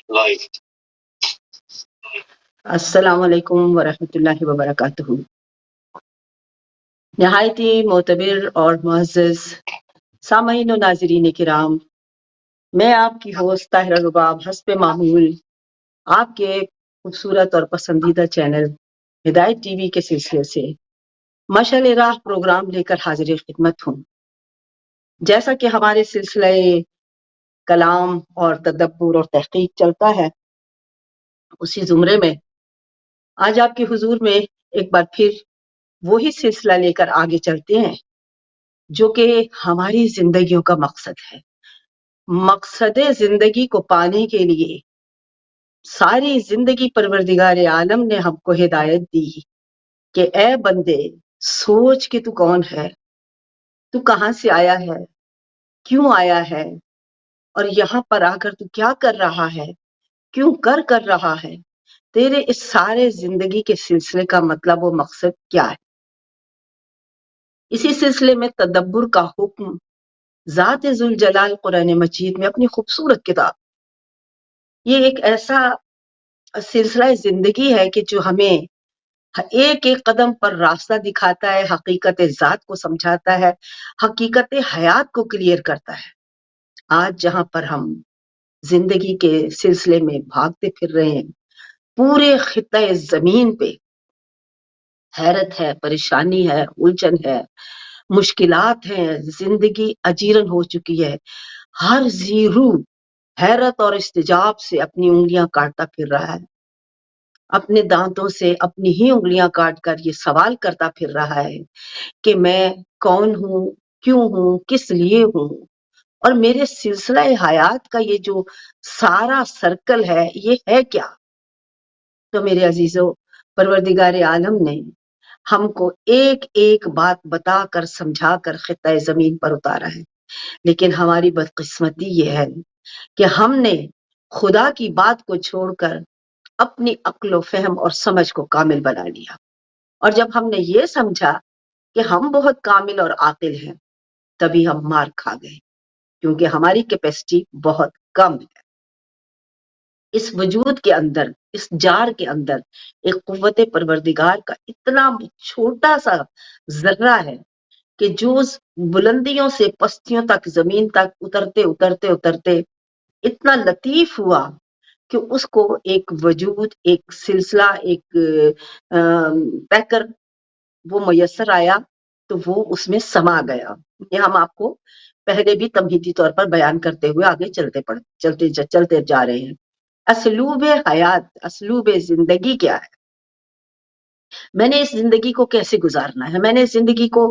Life. السلام علیکم ورحمۃ اللہ وبرکاتہ۔ نہایت ہی معتبر اور معزز سامعین و ناظرین کرام، میں آپ کی ہوسٹ طاہرہ رباب حسب معمول آپ کے خوبصورت اور پسندیدہ چینل ہدایت ٹی وی کے سلسلے سے مشعل راہ پروگرام لے کر حاضر خدمت ہوں۔ جیسا کہ ہمارے سلسلہ کلام اور تدبر اور تحقیق چلتا ہے، اسی زمرے میں آج آپ کے حضور میں ایک بار پھر وہی سلسلہ لے کر آگے چلتے ہیں جو کہ ہماری زندگیوں کا مقصد ہے۔ مقصد زندگی کو پانے کے لیے ساری زندگی پروردگار عالم نے ہم کو ہدایت دی کہ اے بندے، سوچ کہ تو کون ہے، تو کہاں سے آیا ہے، کیوں آیا ہے، اور یہاں پر آ کر تو کیا کر رہا ہے، کیوں کر رہا ہے، تیرے اس سارے زندگی کے سلسلے کا مطلب و مقصد کیا ہے۔ اسی سلسلے میں تدبر کا حکم ذات ذوالجلال قرآن مجید میں اپنی خوبصورت کتاب، یہ ایک ایسا سلسلہ زندگی ہے کہ جو ہمیں ایک ایک قدم پر راستہ دکھاتا ہے، حقیقت ذات کو سمجھاتا ہے، حقیقت حیات کو کلیئر کرتا ہے۔ آج جہاں پر ہم زندگی کے سلسلے میں بھاگتے پھر رہے ہیں، پورے خطہ زمین پہ حیرت ہے، پریشانی ہے، الجھن ہے، مشکلات ہیں، زندگی اجیرن ہو چکی ہے۔ ہر ذی روح حیرت اور استجاب سے اپنی انگلیاں کاٹتا پھر رہا ہے، اپنے دانتوں سے اپنی ہی انگلیاں کاٹ کر یہ سوال کرتا پھر رہا ہے کہ میں کون ہوں، کیوں ہوں، کس لیے ہوں، اور میرے سلسلہ حیات کا یہ جو سارا سرکل ہے یہ ہے کیا۔ تو میرے عزیزو، پروردگار عالم نے ہم کو ایک ایک بات بتا کر سمجھا کر خطہ زمین پر اتارا ہے، لیکن ہماری بدقسمتی یہ ہے کہ ہم نے خدا کی بات کو چھوڑ کر اپنی عقل و فہم اور سمجھ کو کامل بنا لیا، اور جب ہم نے یہ سمجھا کہ ہم بہت کامل اور عاقل ہیں، تبھی ہم مار کھا گئے، کیونکہ ہماری کیپیسٹی بہت کم ہے۔ اس وجود کے اندر، اس جار کے اندر ایک قوت پروردگار کا اتنا چھوٹا سا ذرہ ہے کہ جو بلندیوں سے پستیوں تک، زمین تک اترتے اترتے اترتے اتنا لطیف ہوا کہ اس کو ایک وجود، ایک سلسلہ، ایک پیکر وہ میسر آیا تو وہ اس میں سما گیا۔ یہ ہم آپ کو پہلے بھی تمہیدی طور پر بیان کرتے ہوئے آگے چلتے جا رہے ہیں۔ اسلوب حیات، اسلوب زندگی کیا ہے؟ میں نے اس زندگی کو کیسے گزارنا ہے، میں نے اس زندگی کو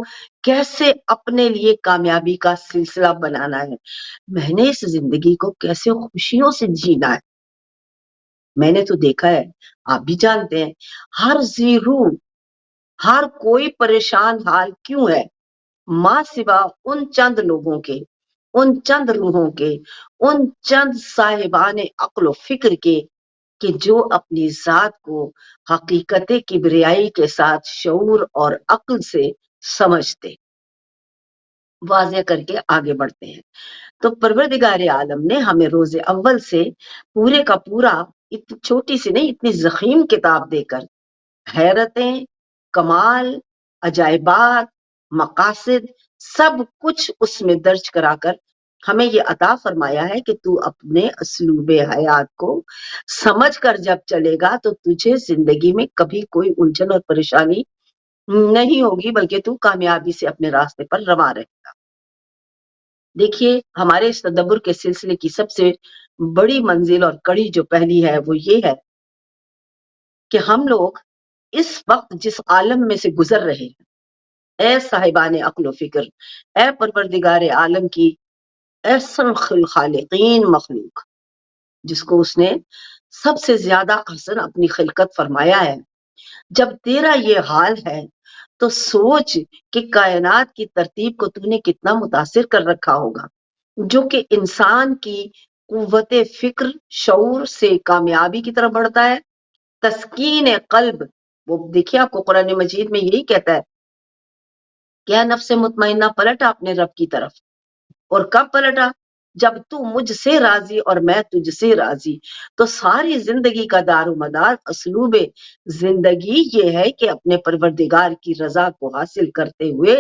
کیسے اپنے لیے کامیابی کا سلسلہ بنانا ہے، میں نے اس زندگی کو کیسے خوشیوں سے جینا ہے۔ میں نے تو دیکھا ہے، آپ بھی جانتے ہیں، ہر ذی روح، ہر کوئی پریشان حال کیوں ہے؟ ماں سوا ان چند لوگوں کے، ان چند روحوں کے، ان چند صاحبان عقل و فکر کے کہ جو اپنی ذات کو حقیقت کبریائی کے ساتھ شعور اور عقل سے سمجھتے، واضح کر کے آگے بڑھتے ہیں۔ تو پروردگار عالم نے ہمیں روز اول سے پورے کا پورا اتنی چھوٹی سی نہیں، اتنی ضخیم کتاب دے کر حیرتیں، کمال، عجائبات، مقاصد، سب کچھ اس میں درج کرا کر ہمیں یہ عطا فرمایا ہے کہ تو اپنے اسلوب حیات کو سمجھ کر جب چلے گا تو تجھے زندگی میں کبھی کوئی الجھن اور پریشانی نہیں ہوگی، بلکہ تو کامیابی سے اپنے راستے پر رواں رہے گا۔ دیکھیے، ہمارے اس تدبر کے سلسلے کی سب سے بڑی منزل اور کڑی جو پہلی ہے وہ یہ ہے کہ ہم لوگ اس وقت جس عالم میں سے گزر رہے ہیں، اے صاحبان عقل و فکر، اے پروردگار عالم کی احسن خالقین مخلوق، جس کو اس نے سب سے زیادہ احسن اپنی خلقت فرمایا ہے، جب تیرا یہ حال ہے تو سوچ کہ کائنات کی ترتیب کو تو نے کتنا متاثر کر رکھا ہوگا، جو کہ انسان کی قوت فکر، شعور سے کامیابی کی طرف بڑھتا ہے، تسکین قلب۔ وہ دیکھیے، آپ کو قرآن مجید میں یہی کہتا ہے کہ اے نفس مطمئنہ، پلٹا اپنے رب کی طرف، اور کب پلٹا؟ جب تو مجھ سے راضی اور میں تجھ سے راضی، تو ساری زندگی کا دار و مدار اسلوب زندگی یہ ہے کہ اپنے پروردگار کی رضا کو حاصل کرتے ہوئے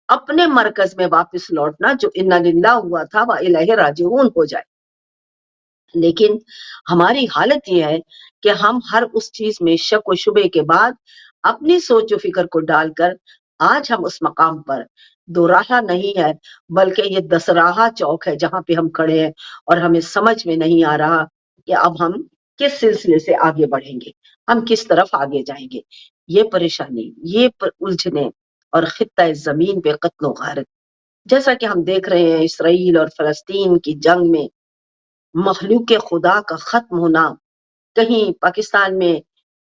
اپنے مرکز میں واپس لوٹنا، جو انا للہ ہوا تھا وہ الہ راجعون ہو جائے۔ لیکن ہماری حالت یہ ہے کہ ہم ہر اس چیز میں شک و شبے کے بعد اپنی سوچ و فکر کو ڈال کر آج ہم اس مقام پر دو راہا نہیں ہے بلکہ یہ 10 راہا چوک ہے جہاں پہ ہم کھڑے ہیں، اور ہمیں سمجھ میں نہیں آ رہا کہ اب ہم کس سلسلے سے آگے بڑھیں گے، ہم کس طرف آگے جائیں گے۔ یہ پریشانی، یہ الجھنے اور خطہ زمین پہ قتل و غارت، جیسا کہ ہم دیکھ رہے ہیں اسرائیل اور فلسطین کی جنگ میں مخلوق خدا کا ختم ہونا، کہیں پاکستان میں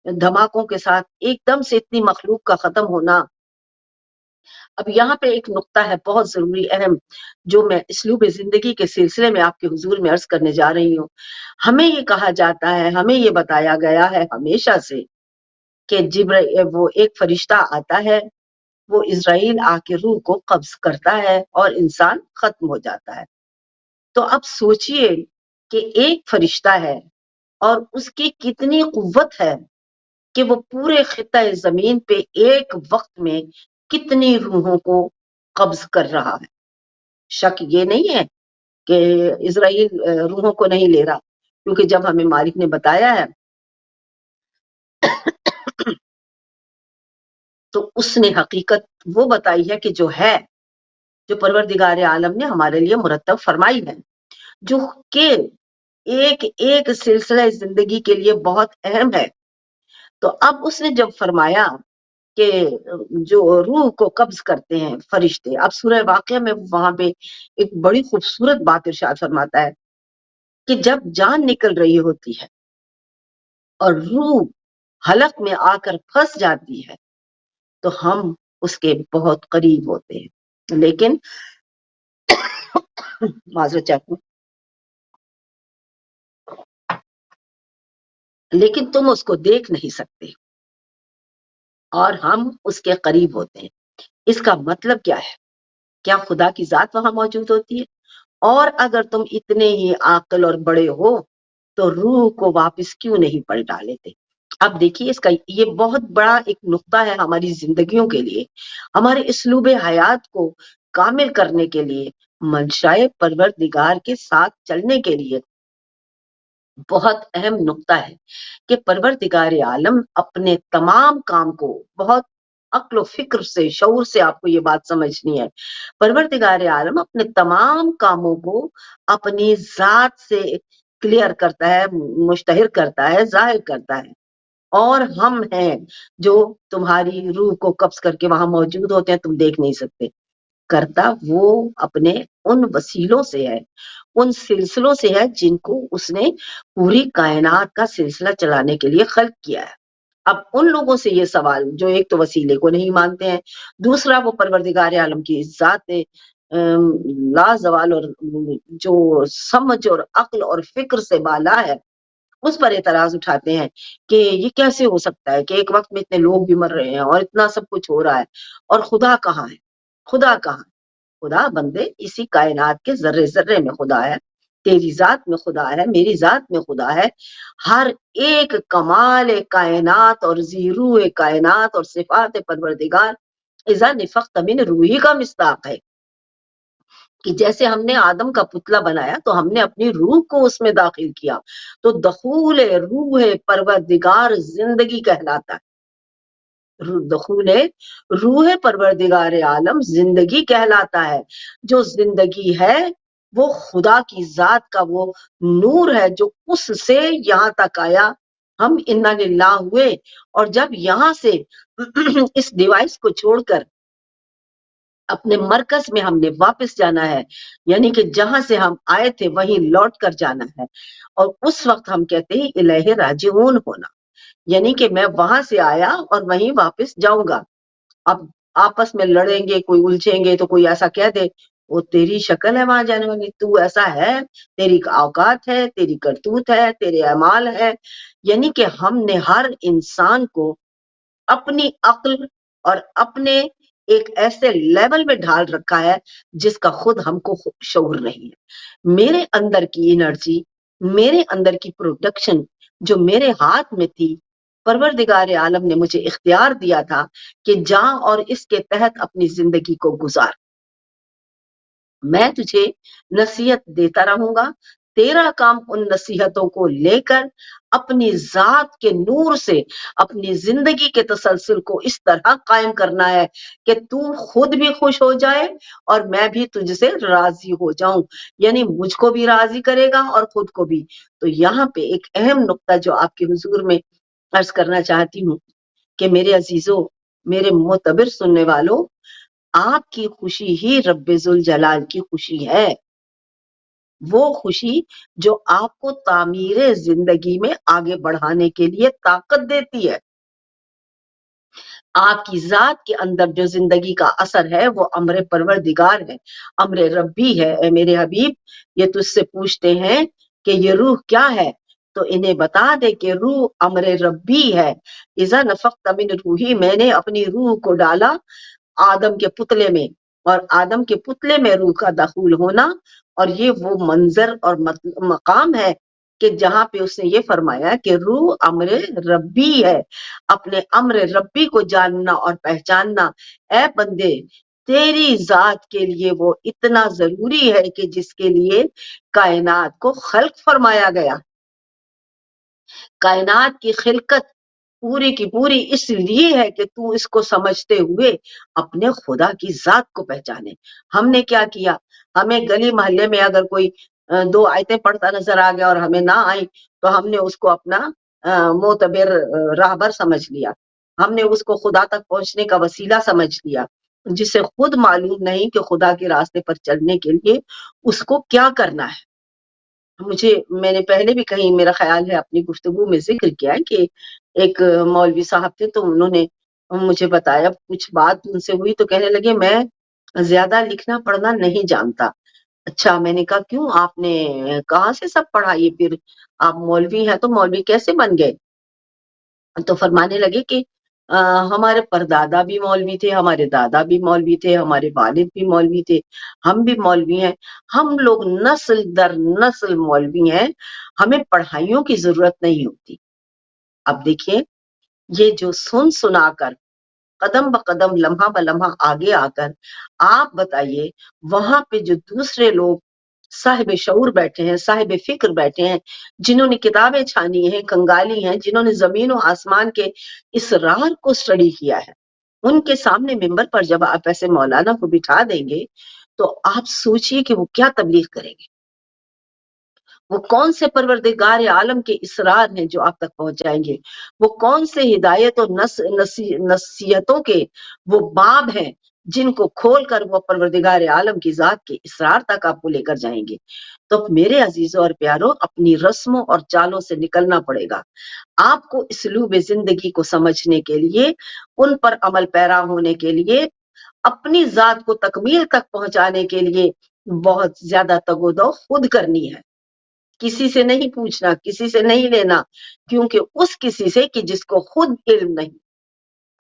دھماکوں کے ساتھ ایک دم سے اتنی مخلوق کا ختم ہونا۔ اب یہاں پہ ایک نقطہ ہے بہت ضروری اہم، جو میں اسلوب زندگی کے سلسلے میں آپ کے حضور میں عرض کرنے جا رہی ہوں۔ ہمیں یہ کہا جاتا ہے، ہمیں یہ بتایا گیا ہے ہمیشہ سے کہ وہ ایک فرشتہ آتا ہے، وہ اسرائیل آ کے روح کو قبض کرتا ہے اور انسان ختم ہو جاتا ہے۔ تو اب سوچئے کہ ایک فرشتہ ہے اور اس کی کتنی قوت ہے کہ وہ پورے خطہ زمین پہ ایک وقت میں کتنی روحوں کو قبض کر رہا ہے۔ شک یہ نہیں ہے کہ اسرائیل روحوں کو نہیں لے رہا، کیونکہ جب ہمیں مالک نے بتایا ہے تو اس نے حقیقت وہ بتائی ہے کہ جو ہے، جو پروردگار عالم نے ہمارے لیے مرتب فرمائی ہے، جو کہ ایک ایک سلسلہ زندگی کے لیے بہت اہم ہے۔ تو اب اس نے جب فرمایا کہ جو روح کو قبض کرتے ہیں فرشتے، اب سورہ واقعہ میں وہاں پہ ایک بڑی خوبصورت بات ارشاد فرماتا ہے کہ جب جان نکل رہی ہوتی ہے اور روح حلق میں آ کر پھنس جاتی ہے تو ہم اس کے بہت قریب ہوتے ہیں، لیکن معذرت چاہتی ہوں، لیکن تم اس کو دیکھ نہیں سکتے اور ہم اس کے قریب ہوتے ہیں۔ اس کا مطلب کیا ہے؟ کیا خدا کی ذات وہاں موجود ہوتی ہے؟ اور اگر تم اتنے ہی عاقل اور بڑے ہو تو روح کو واپس کیوں نہیں پلٹا لیتے؟ اب دیکھیے اس کا یہ بہت بڑا ایک نقطہ ہے ہماری زندگیوں کے لیے، ہمارے اسلوب حیات کو کامل کرنے کے لیے، منشائے پروردگار کے ساتھ چلنے کے لیے بہت اہم نقطہ ہے کہ پروردگار عالم اپنے تمام کام کو بہت عقل و فکر سے، شعور سے آپ کو یہ بات سمجھنی ہے، پروردگار عالم اپنے تمام کاموں کو اپنی ذات سے کلیئر کرتا ہے، مشتہر کرتا ہے، ظاہر کرتا ہے، اور ہم ہیں جو تمہاری روح کو قبض کر کے وہاں موجود ہوتے ہیں، تم دیکھ نہیں سکتے۔ کرتا وہ اپنے ان وسیلوں سے ہے، ان سلسلوں سے ہے جن کو اس نے پوری کائنات کا سلسلہ چلانے کے لیے خلق کیا ہے۔ اب ان لوگوں سے یہ سوال جو ایک تو وسیلے کو نہیں مانتے ہیں، دوسرا وہ پروردگار عالم کی ذات لا زوال اور جو سمجھ اور عقل اور فکر سے بالا ہے، اس پر اعتراض اٹھاتے ہیں کہ یہ کیسے ہو سکتا ہے کہ ایک وقت میں اتنے لوگ بھی مر رہے ہیں اور اتنا سب کچھ ہو رہا ہے، اور خدا کہاں ہے؟ خدا کہاں ہے؟ خدا بندے اسی کائنات کے ذرے ذرے میں خدا ہے، تیری ذات میں خدا ہے، میری ذات میں خدا ہے، ہر ایک کمال کائنات اور زیرو کائنات اور صفات پروردگار اذا نفخت من روحی کا مصداق ہے کہ جیسے ہم نے آدم کا پتلا بنایا تو ہم نے اپنی روح کو اس میں داخل کیا، تو دخول روح پروردگار زندگی کہلاتا ہے۔ دخول روح پروردگار عالم زندگی کہلاتا ہے۔ جو زندگی ہے وہ خدا کی ذات کا وہ نور ہے جو اس سے یہاں تک آیا، ہم انا للہ ہوئے، اور جب یہاں سے اس ڈیوائس کو چھوڑ کر اپنے مرکز میں ہم نے واپس جانا ہے، یعنی کہ جہاں سے ہم آئے تھے وہیں لوٹ کر جانا ہے، اور اس وقت ہم کہتے ہیں الہ راجعون ہونا، یعنی کہ میں وہاں سے آیا اور وہیں واپس جاؤں گا۔ اب آپس میں لڑیں گے، کوئی الجھیں گے تو کوئی ایسا کہہ دے وہ تیری شکل ہے وہاں جانے والی، تو ایسا ہے، تیری اوقات ہے، تیری کرتوت ہے، تیرے اعمال ہے، یعنی کہ ہم نے ہر انسان کو اپنی عقل اور اپنے ایک ایسے لیول میں ڈھال رکھا ہے جس کا خود ہم کو شعور نہیں ہے. میرے اندر کی انرجی، میرے اندر کی پروڈکشن جو میرے ہاتھ میں تھی، پروردگار عالم نے مجھے اختیار دیا تھا کہ جا اور اس کے تحت اپنی زندگی کو گزار. میں تجھے نصیحت دیتا رہوں گا، تیرا کام ان نصیحتوں کو لے کر اپنی ذات کے نور سے اپنی زندگی کے تسلسل کو اس طرح قائم کرنا ہے کہ تو خود بھی خوش ہو جائے اور میں بھی تجھ سے راضی ہو جاؤں، یعنی مجھ کو بھی راضی کرے گا اور خود کو بھی. تو یہاں پہ ایک اہم نقطہ جو آپ کے حضور میں عرض کرنا چاہتی ہوں کہ میرے عزیزوں، میرے معتبر سننے والوں، آپ کی خوشی ہی رب ذوالجلال کی خوشی ہے. وہ خوشی جو آپ کو تعمیر زندگی میں آگے بڑھانے کے لیے طاقت دیتی ہے. آپ کی ذات کے اندر جو زندگی کا اثر ہے وہ امر پروردگار ہے، امر ربی ہے. اے میرے حبیب، یہ تجھ سے پوچھتے ہیں کہ یہ روح کیا ہے، تو انہیں بتا دے کہ روح امر ربی ہے. اذا نفخت من روحی، میں نے اپنی روح کو ڈالا آدم کے پتلے میں، اور آدم کے پتلے میں روح کا دخول ہونا، اور یہ وہ منظر اور مقام ہے کہ جہاں پہ اس نے یہ فرمایا کہ روح امر ربی ہے. اپنے امر ربی کو جاننا اور پہچاننا اے بندے تیری ذات کے لیے وہ اتنا ضروری ہے کہ جس کے لیے کائنات کو خلق فرمایا گیا. کائنات کی خلقت پوری کی پوری اس لیے ہے کہ تو اس کو سمجھتے ہوئے اپنے خدا کی ذات کو پہچانے. ہم نے کیا کیا، ہمیں گلی محلے میں اگر کوئی دو آیتیں پڑھتا نظر آ گیا اور ہمیں نہ آئی تو ہم نے اس کو اپنا معتبر راہبر سمجھ لیا، ہم نے اس کو خدا تک پہنچنے کا وسیلہ سمجھ لیا، جسے خود معلوم نہیں کہ خدا کے راستے پر چلنے کے لیے اس کو کیا کرنا ہے. میں نے پہلے بھی کہیں میرا خیال ہے اپنی گفتگو میں ذکر کیا ہے کہ ایک مولوی صاحب تھے، تو انہوں نے مجھے بتایا، کچھ بات ان سے ہوئی تو کہنے لگے میں زیادہ لکھنا پڑھنا نہیں جانتا. اچھا، میں نے کہا کیوں، آپ نے کہاں سے سب پڑھا، یہ پھر آپ مولوی ہیں تو مولوی کیسے بن گئے؟ تو فرمانے لگے کہ ہمارے پردادا بھی مولوی تھے، ہمارے دادا بھی مولوی تھے، ہمارے والد بھی مولوی تھے، ہم بھی مولوی ہیں، ہم لوگ نسل در نسل مولوی ہیں، ہمیں پڑھائیوں کی ضرورت نہیں ہوتی. اب دیکھیں، یہ جو سنا کر قدم بقدم لمحہ بلمحہ آگے آ کر آپ بتائیے وہاں پہ جو دوسرے لوگ صاحب شعور بیٹھے ہیں، صاحب فکر بیٹھے ہیں، جنہوں نے کتابیں چھانی ہیں، کنگالی ہیں، جنہوں نے زمین و آسمان کے اسرار کو اسٹڈی کیا ہے، ان کے سامنے ممبر پر جب آپ ایسے مولانا کو بٹھا دیں گے تو آپ سوچئے کہ وہ کیا تبلیغ کریں گے، وہ کون سے پروردگار عالم کے اسرار ہیں جو آپ تک پہنچائیں گے، وہ کون سے ہدایت اور نصیحتوں کے وہ باب ہیں جن کو کھول کر وہ پروردگار عالم کی ذات کے اسرار تک آپ کو لے کر جائیں گے. تو میرے عزیزوں اور پیاروں، اپنی رسموں اور چالوں سے نکلنا پڑے گا. آپ کو اسلوب زندگی کو سمجھنے کے لیے، ان پر عمل پیرا ہونے کے لیے، اپنی ذات کو تکمیل تک پہنچانے کے لیے بہت زیادہ تگودو خود کرنی ہے. کسی سے نہیں پوچھنا، کسی سے نہیں لینا، کیونکہ اس کسی سے کہ جس کو خود علم نہیں.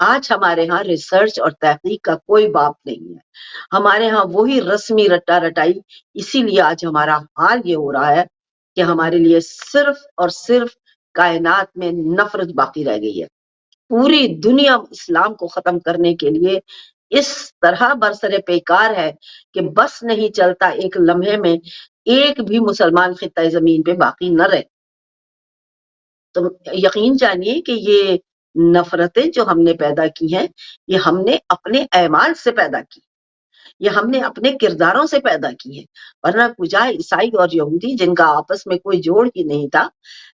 آج ہمارے ہاں ریسرچ اور تحقیق کا کوئی باپ نہیں ہے، ہمارے ہاں وہی رسمی رٹا رٹائی. اسی لیے آج ہمارا حال یہ ہو رہا ہے کہ ہمارے لیے صرف اور صرف کائنات میں نفرت باقی رہ گئی ہے. پوری دنیا اسلام کو ختم کرنے کے لیے اس طرح برسر پیکار ہے کہ بس نہیں چلتا ایک لمحے میں ایک بھی مسلمان خطہ زمین پہ باقی نہ رہے. تو یقین جانیے کہ یہ نفرتیں جو ہم نے پیدا کی ہیں، یہ ہم نے اپنے اعمال سے پیدا کی، یہ ہم نے اپنے کرداروں سے پیدا کی ہیں. ورنہ کجا عیسائی اور یہودی جن کا آپس میں کوئی جوڑ ہی نہیں تھا،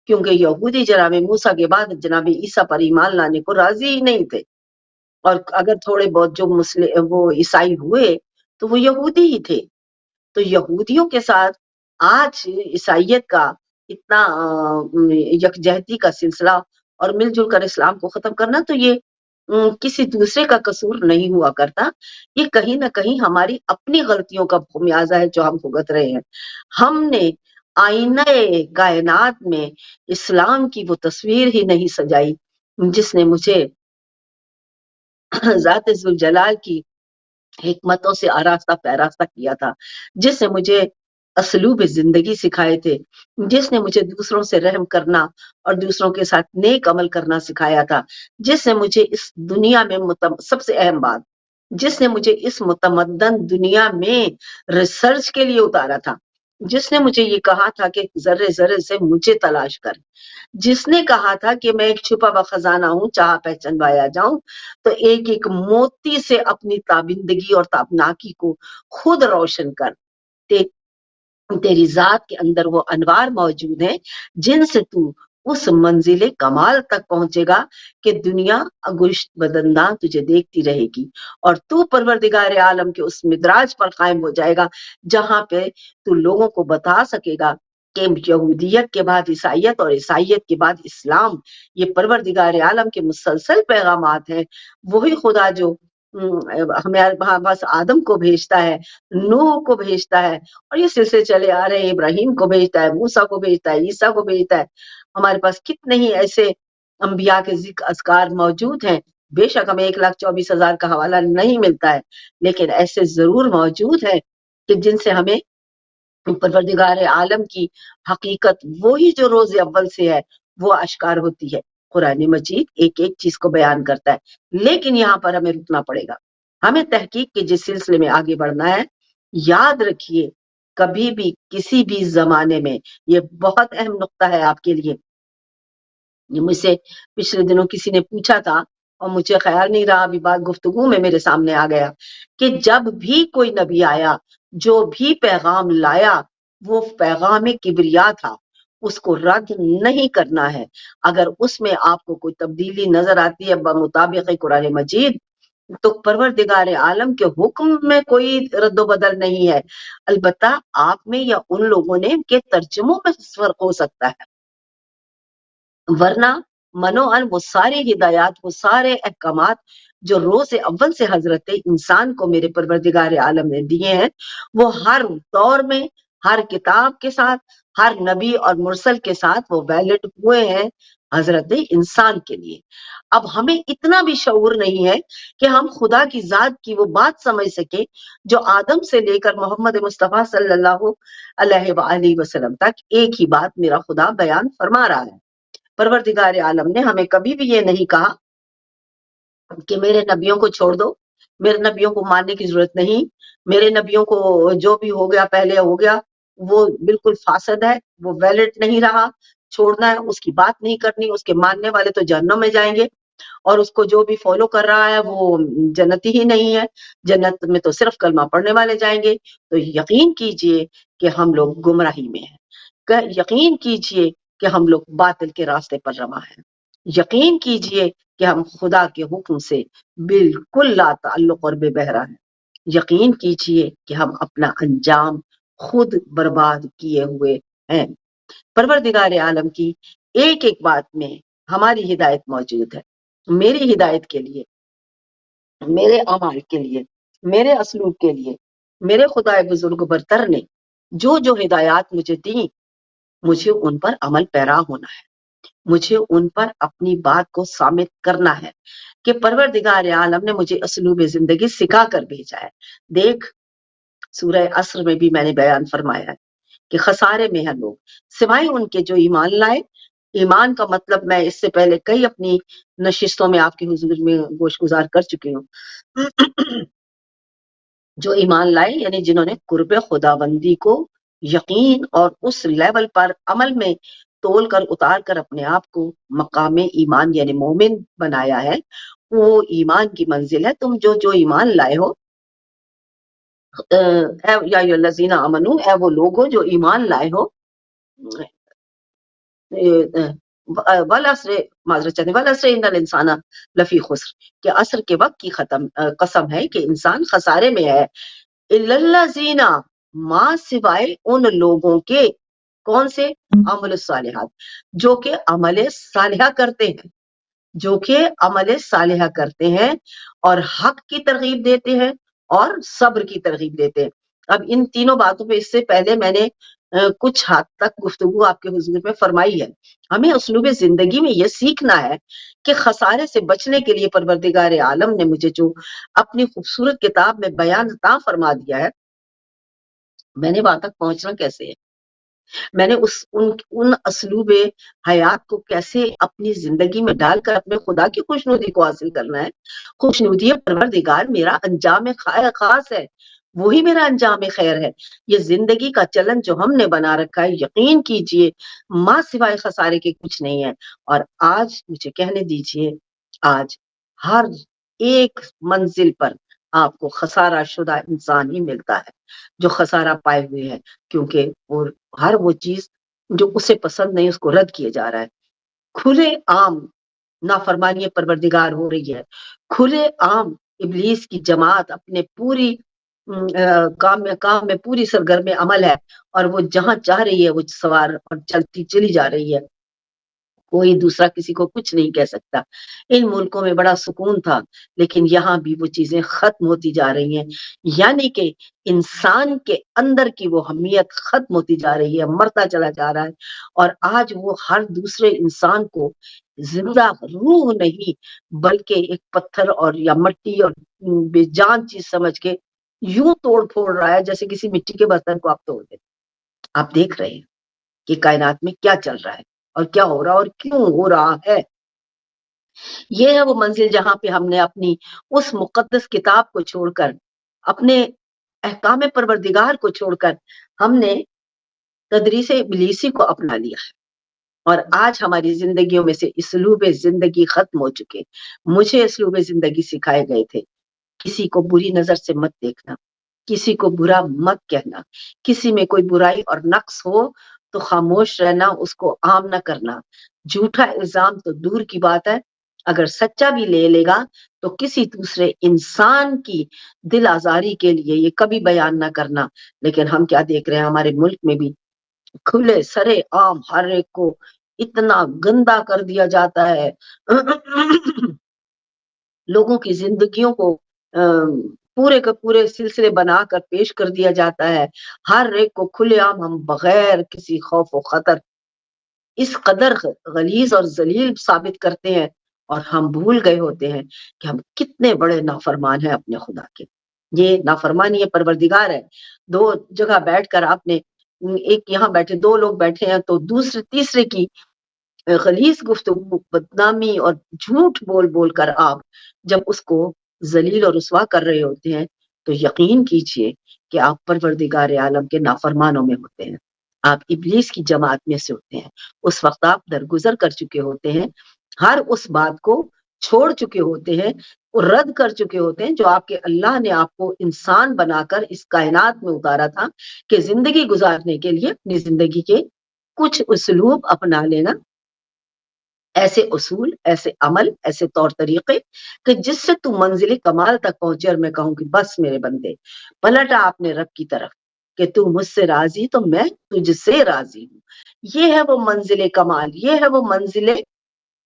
کیونکہ یہودی جناب موسیٰ کے بعد جناب عیسیٰ پر ایمان لانے کو راضی ہی نہیں تھے، اور اگر تھوڑے بہت جو مسلم وہ عیسائی ہوئے تو وہ یہودی ہی تھے. تو یہودیوں کے ساتھ آج عیسائیت کا اتنا یکجہتی کا سلسلہ اور مل جل کر اسلام کو ختم کرنا، تو یہ کسی دوسرے کا قصور نہیں ہوا کرتا، یہ کہیں نہ کہیں ہماری اپنی غلطیوں کا خمیازہ ہے جو ہم بھگت رہے ہیں. ہم نے آئینہ کائنات میں اسلام کی وہ تصویر ہی نہیں سجائی جس نے مجھے ذات ذوالجلال کی حکمتوں سے آراستہ پیراستہ کیا تھا، جس نے مجھے اسلوب زندگی سکھائے تھے، جس نے مجھے دوسروں سے رحم کرنا اور دوسروں کے ساتھ نیک عمل کرنا سکھایا تھا، جس نے مجھے اس دنیا میں سب سے اہم بات، جس نے مجھے اس متمدن دنیا میں ریسرچ کے لیے اتارا تھا، جس نے مجھے یہ کہا تھا کہ ذرے ذرے سے مجھے تلاش کر، جس نے کہا تھا کہ میں ایک چھپا ہوا خزانہ ہوں، چاہا پہچنوایا جاؤں تو ایک ایک موتی سے اپنی تابندگی اور تابناکی کو خود روشن کر، تیری ذات کے اندر وہ انوار موجود ہیں جن سے تو اس منزل کمال تک پہنچے گا کہ دنیا گشت بدنداں تجھے دیکھتی رہے گی، اور تو پروردگار عالم کے اس مدراج پر قائم ہو جائے گا جہاں پہ تو لوگوں کو بتا سکے گا کہ یہودیت کے بعد عیسائیت اور عیسائیت کے بعد اسلام یہ پروردگار عالم کے مسلسل پیغامات ہیں۔ وہی خدا جو ہمارے پاس آدم کو بھیجتا ہے، نوح کو بھیجتا ہے، اور یہ سلسلے چلے آ رہے ہیں، ابراہیم کو بھیجتا ہے، موسیٰ کو بھیجتا ہے، عیسیٰ کو بھیجتا ہے۔ ہمارے پاس کتنے ہی ایسے انبیاء کے ذکر اذکار موجود ہیں، بے شک ہمیں 1,24,000 کا حوالہ نہیں ملتا ہے، لیکن ایسے ضرور موجود ہیں کہ جن سے ہمیں پروردگار عالم کی حقیقت وہی جو روز اول سے ہے وہ اشکار ہوتی ہے۔ قرآن مجید ایک ایک چیز کو بیان کرتا ہے، لیکن یہاں پر ہمیں رکنا پڑے گا، ہمیں تحقیق کے جس سلسلے میں آگے بڑھنا ہے۔ یاد رکھیے کبھی بھی کسی بھی زمانے میں، یہ بہت اہم نقطہ ہے آپ کے لیے، یہ مجھ سے پچھلے دنوں کسی نے پوچھا تھا اور مجھے خیال نہیں رہا، ابھی بات گفتگو میں میرے سامنے آ گیا کہ جب بھی کوئی نبی آیا، جو بھی پیغام لایا وہ پیغام کبریا تھا، اس کو رد نہیں کرنا ہے۔ اگر اس میں آپ کو کوئی تبدیلی نظر آتی ہے بمطابق قرآن مجید تو پروردگار عالم کے حکم میں کوئی رد و بدل نہیں ہے، البتہ آپ میں یا ان لوگوں نے کے ترجموں میں فرق ہو سکتا ہے، ورنہ منوعن وہ ساری ہدایات، وہ سارے احکامات جو روز اول سے حضرت انسان کو میرے پروردگار عالم نے دیے ہیں، وہ ہر دور میں ہر کتاب کے ساتھ، ہر نبی اور مرسل کے ساتھ وہ ویلڈ ہوئے ہیں حضرت انسان کے لیے۔ اب ہمیں اتنا بھی شعور نہیں ہے کہ ہم خدا کی ذات کی وہ بات سمجھ سکیں جو آدم سے لے کر محمد مصطفیٰ صلی اللہ علیہ وآلہ وسلم تک ایک ہی بات میرا خدا بیان فرما رہا ہے۔ پروردگار عالم نے ہمیں کبھی بھی یہ نہیں کہا کہ میرے نبیوں کو چھوڑ دو، میرے نبیوں کو ماننے کی ضرورت نہیں، میرے نبیوں کو جو بھی ہو گیا پہلے ہو گیا، وہ بالکل فاسد ہے، وہ ویلڈ نہیں رہا، چھوڑنا ہے، اس کی بات نہیں کرنی، اس کے ماننے والے تو جہنم میں جائیں گے، اور اس کو جو بھی فالو کر رہا ہے وہ جنتی ہی نہیں ہے، جنت میں تو صرف کلمہ پڑھنے والے جائیں گے۔ تو یقین کیجئے کہ ہم لوگ گمراہی میں ہیں، یقین کیجئے کہ ہم لوگ باطل کے راستے پر رواں ہیں، یقین کیجئے کہ ہم خدا کے حکم سے بالکل لا تعلق اور بے بہرا ہیں، یقین کیجئے کہ ہم اپنا انجام خود برباد کیے ہوئے ہیں۔ پروردگار عالم کی ایک ایک بات میں ہماری ہدایت موجود ہے، میری ہدایت کے لیے، میرے اعمال کے لیے، میرے اسلوب کے لیے میرے خدا بزرگ برتر نے جو جو ہدایات مجھے دیں، مجھے ان پر عمل پیرا ہونا ہے، مجھے ان پر اپنی بات کو ثابت کرنا ہے کہ پروردگار عالم نے مجھے اسلوب زندگی سکھا کر بھیجا ہے۔ دیکھ سورہ عصر میں بھی میں نے بیان فرمایا ہے کہ خسارے میں ہیں لوگ سوائے ان کے جو ایمان لائے۔ ایمان کا مطلب میں اس سے پہلے کئی اپنی نشستوں میں آپ کی حضور میں گوش گزار کر چکی ہوں۔ جو ایمان لائے یعنی جنہوں نے قرب خداوندی کو یقین اور اس لیول پر عمل میں تول کر اتار کر اپنے آپ کو مقام ایمان یعنی مومن بنایا ہے، وہ ایمان کی منزل ہے۔ تم جو ایمان لائے ہو، یا الذین آمنو، اے وہ لوگو جو ایمان لائے ہو، والعصر، معذرت چاہتے ہیں، والعصر ان الانسان لفی خسر، کہ عصر کے وقت کی قسم ہے کہ انسان خسارے میں ہے، الا الذین، ماں سوائے ان لوگوں کے، کون سے؟ عمل الصالحات، جو کہ عمل صالحہ کرتے ہیں، جو کہ عمل صالحہ کرتے ہیں اور حق کی ترغیب دیتے ہیں اور صبر کی ترغیب دیتے ہیں۔ اب ان تینوں باتوں پہ اس سے پہلے میں نے کچھ حد تک گفتگو آپ کے حضور میں فرمائی ہے. ہمیں اسلوب زندگی میں یہ سیکھنا ہے کہ خسارے سے بچنے کے لیے پروردگار عالم نے مجھے جو اپنی خوبصورت کتاب میں بیان عطا فرما دیا ہے، میں نے وہاں تک پہنچنا کیسے ہے، میں نے ان اسلوب حیات کو کیسے اپنی زندگی میں ڈال کر اپنے خدا کی خوشنودی کو حاصل کرنا ہے. خوشنودی پروردگار میرا انجام خاص ہے، وہی میرا انجام خیر ہے. یہ زندگی کا چلن جو ہم نے بنا رکھا ہے، یقین کیجئے ماں سوائے خسارے کے کچھ نہیں ہے. اور آج مجھے کہنے دیجئے، آج ہر ایک منزل پر آپ کو خسارہ شدہ انسان ہی ملتا ہے جو خسارہ پائے ہوئے ہے، کیونکہ ہر وہ چیز جو اسے پسند نہیں اس کو رد کیا جا رہا ہے. کھلے عام نافرمانی پروردگار ہو رہی ہے، کھلے عام ابلیس کی جماعت اپنے پوری کام میں پوری سرگرم عمل ہے، اور وہ جہاں چاہ رہی ہے وہ سوار اور چلتی چلی جا رہی ہے. کوئی دوسرا کسی کو کچھ نہیں کہہ سکتا. ان ملکوں میں بڑا سکون تھا، لیکن یہاں بھی وہ چیزیں ختم ہوتی جا رہی ہیں. یعنی کہ انسان کے اندر کی وہ حمیت ختم ہوتی جا رہی ہے، مرتا چلا جا رہا ہے. اور آج وہ ہر دوسرے انسان کو زندہ روح نہیں بلکہ ایک پتھر اور یا مٹی اور بے جان چیز سمجھ کے یوں توڑ پھوڑ رہا ہے جیسے کسی مٹی کے برتن کو آپ توڑ دیتے. آپ دیکھ رہے ہیں کہ کائنات میں کیا چل رہا ہے اور کیا ہو رہا اور کیوں ہو رہا ہے. یہ ہے وہ منزل جہاں پہ ہم نے اپنی اس مقدس کتاب کو چھوڑ کر، اپنے احکام پروردگار کو چھوڑ کر ہم نے تدریس ابلیسی کو اپنا لیا ہے. اور آج ہماری زندگیوں میں سے اسلوب زندگی ختم ہو چکے. مجھے اسلوب زندگی سکھائے گئے تھے، کسی کو بری نظر سے مت دیکھنا، کسی کو برا مت کہنا، کسی میں کوئی برائی اور نقص ہو تو خاموش رہنا، اس کو عام نہ کرنا. جھوٹا الزام تو دور کی بات ہے، اگر سچا بھی لے لے گا تو کسی دوسرے انسان کی دل آزاری کے لیے یہ کبھی بیان نہ کرنا. لیکن ہم کیا دیکھ رہے ہیں، ہمارے ملک میں بھی کھلے سرے عام ہر ایک کو اتنا گندا کر دیا جاتا ہے، لوگوں کی زندگیوں کو پورے کے پورے سلسلے بنا کر پیش کر دیا جاتا ہے. ہر ایک کو کھلے عام ہم بغیر کسی خوف و خطر اس قدر غلیظ اور ذلیل ثابت کرتے ہیں، اور ہم بھول گئے ہوتے ہیں کہ ہم کتنے بڑے نافرمان ہیں اپنے خدا کے. یہ نافرمانی پروردگار ہے. دو جگہ بیٹھ کر آپ نے، ایک یہاں بیٹھے دو لوگ بیٹھے ہیں تو دوسرے تیسرے کی غلیظ گفتگو، بدنامی اور جھوٹ بول بول کر آپ جب اس کو ذلیل اور رسوا کر رہے ہوتے ہیں تو یقین کیجئے کہ آپ پروردگار عالم کے نافرمانوں میں ہوتے ہیں، آپ ابلیس کی جماعت میں سے ہوتے ہیں. اس وقت آپ درگزر کر چکے ہوتے ہیں، ہر اس بات کو چھوڑ چکے ہوتے ہیں، رد کر چکے ہوتے ہیں جو آپ کے اللہ نے آپ کو انسان بنا کر اس کائنات میں اتارا تھا کہ زندگی گزارنے کے لیے اپنی زندگی کے کچھ اسلوب اپنا لینا، ایسے اصول، ایسے عمل، ایسے طور طریقے کہ جس سے تو منزل کمال تک پہنچے. اور میں کہوں کہ بس میرے بندے پلٹا اپنے رب کی طرف کہ تو مجھ سے راضی تو میں تجھ سے راضی ہوں. یہ ہے وہ منزل کمال، یہ ہے وہ منزل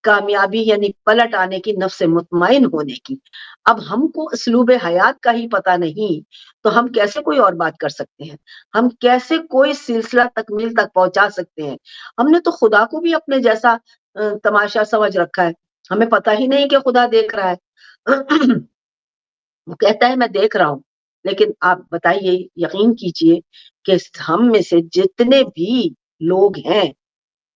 کامیابی، یعنی پلٹ آنے کی، نفس مطمئن ہونے کی. اب ہم کو اسلوب حیات کا ہی پتہ نہیں تو ہم کیسے کوئی اور بات کر سکتے ہیں، ہم کیسے کوئی سلسلہ تکمیل تک پہنچا سکتے ہیں. ہم نے تو خدا کو بھی اپنے جیسا تماشا سمجھ رکھا ہے، ہمیں پتہ ہی نہیں کہ خدا دیکھ رہا ہے. وہ کہتا ہے میں دیکھ رہا ہوں، لیکن آپ بتائیے، یقین کیجئے کہ ہم میں سے جتنے بھی لوگ ہیں،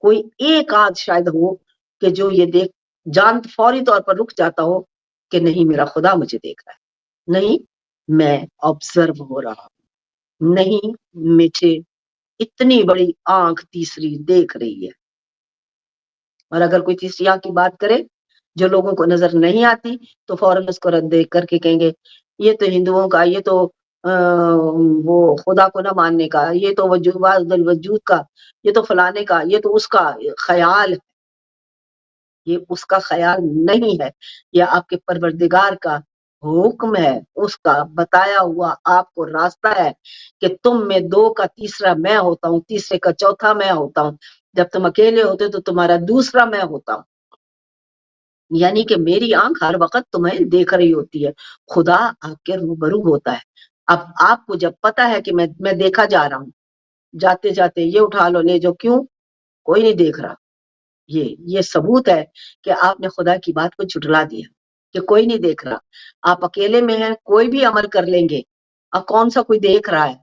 کوئی ایک آدھ شاید ہو کہ جو یہ دیکھ جان فوری طور پر رک جاتا ہو کہ نہیں میرا خدا مجھے دیکھ رہا ہے، نہیں میں آبزرو ہو رہا ہوں، نہیں مجھے اتنی بڑی آنکھ تیسری دیکھ رہی ہے. اور اگر کوئی تیسری آنکھ کی بات کرے جو لوگوں کو نظر نہیں آتی تو فوراً اس کو رد دیکھ کر کے کہیں گے یہ تو ہندوؤں کا، یہ تو وہ خدا کو نہ ماننے کا، یہ تو وجود کا، یہ تو فلانے کا، یہ تو اس کا خیال ہے. یہ اس کا خیال نہیں ہے، یہ آپ کے پروردگار کا حکم ہے، اس کا بتایا ہوا آپ کو راستہ ہے کہ تم میں دو کا تیسرا میں ہوتا ہوں، تیسرے کا چوتھا میں ہوتا ہوں، جب تم اکیلے ہوتے تو تمہارا دوسرا میں ہوتا ہوں. یعنی کہ میری آنکھ ہر وقت تمہیں دیکھ رہی ہوتی ہے، خدا آپ کے روبرو ہوتا ہے. اب آپ کو جب پتا ہے کہ میں دیکھا جا رہا ہوں، جاتے جاتے یہ اٹھا لو لے جو، کیوں؟ کوئی نہیں دیکھ رہا. یہ ثبوت ہے کہ آپ نے خدا کی بات کو جھٹلا دیا کہ کوئی نہیں دیکھ رہا. آپ اکیلے میں ہیں، کوئی بھی عمل کر لیں گے، اب کون سا کوئی دیکھ رہا ہے.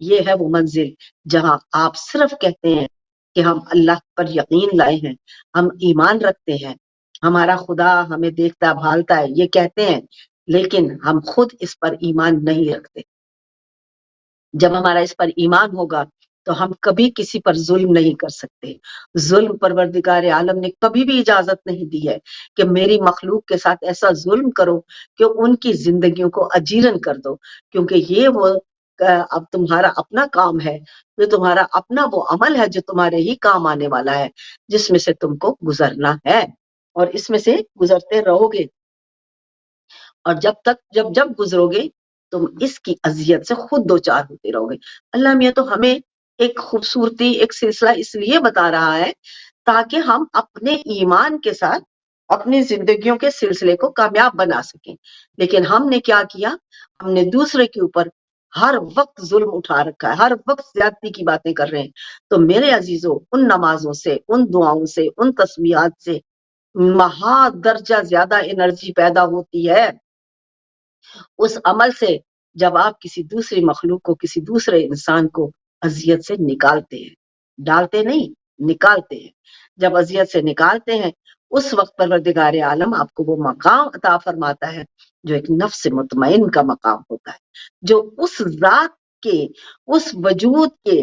یہ ہے وہ منزل جہاں آپ صرف کہتے ہیں کہ ہم اللہ پر یقین لائے ہیں، ہم ایمان رکھتے ہیں، ہمارا خدا ہمیں دیکھتا بھالتا ہے، یہ کہتے ہیں، لیکن ہم خود اس پر ایمان نہیں رکھتے. جب ہمارا اس پر ایمان ہوگا تو ہم کبھی کسی پر ظلم نہیں کر سکتے. ظلم پروردگار عالم نے کبھی بھی اجازت نہیں دی ہے کہ میری مخلوق کے ساتھ ایسا ظلم کرو کہ ان کی زندگیوں کو اجیرن کر دو، کیونکہ یہ وہ اب تمہارا اپنا کام ہے، یہ تمہارا اپنا وہ عمل ہے جو تمہارے ہی کام آنے والا ہے، جس میں سے تم کو گزرنا ہے اور اس میں سے گزرتے رہو گے. اور جب گزرو گے تم اس کی اذیت سے خود دو چار ہوتے رہو گے. اللہ میاں تو ہمیں ایک خوبصورتی، ایک سلسلہ اس لیے بتا رہا ہے تاکہ ہم اپنے ایمان کے ساتھ اپنی زندگیوں کے سلسلے کو کامیاب بنا سکیں. لیکن ہم نے کیا کیا؟ ہم نے دوسرے کے اوپر ہر وقت ظلم اٹھا رکھا ہے، ہر وقت زیادتی کی باتیں کر رہے ہیں. تو میرے عزیزوں، ان نمازوں سے، ان دعاؤں سے، ان تسبیحات سے مہا درجہ زیادہ انرجی پیدا ہوتی ہے اس عمل سے جب آپ کسی دوسری مخلوق کو، کسی دوسرے انسان کو اذیت سے نکالتے ہیں. ڈالتے نہیں، نکالتے ہیں. جب اذیت سے نکالتے ہیں اس وقت پروردگار عالم آپ کو وہ مقام عطا فرماتا ہے جو ایک نفس مطمئن کا مقام ہوتا ہے، جو اس ذات کے، اس وجود کے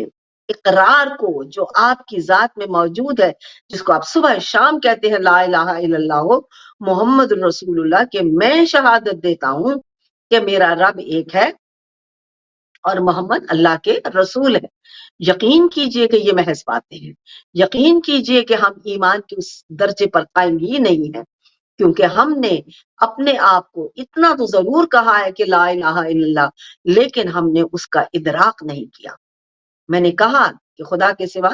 اقرار کو جو آپ کی ذات میں موجود ہے، جس کو آپ صبح شام کہتے ہیں لا الہ الا اللہ محمد رسول اللہ، کہ میں شہادت دیتا ہوں کہ میرا رب ایک ہے اور محمد اللہ کے رسول ہے. یقین کیجئے کہ یہ محض باتیں ہیں. یقین کیجئے کہ ہم ایمان کے اس درجے پر قائم ہی نہیں ہیں، کیونکہ ہم نے اپنے آپ کو اتنا تو ضرور کہا ہے کہ لا الہ الا اللہ، لیکن ہم نے اس کا ادراک نہیں کیا. میں نے کہا کہ خدا کے سوا،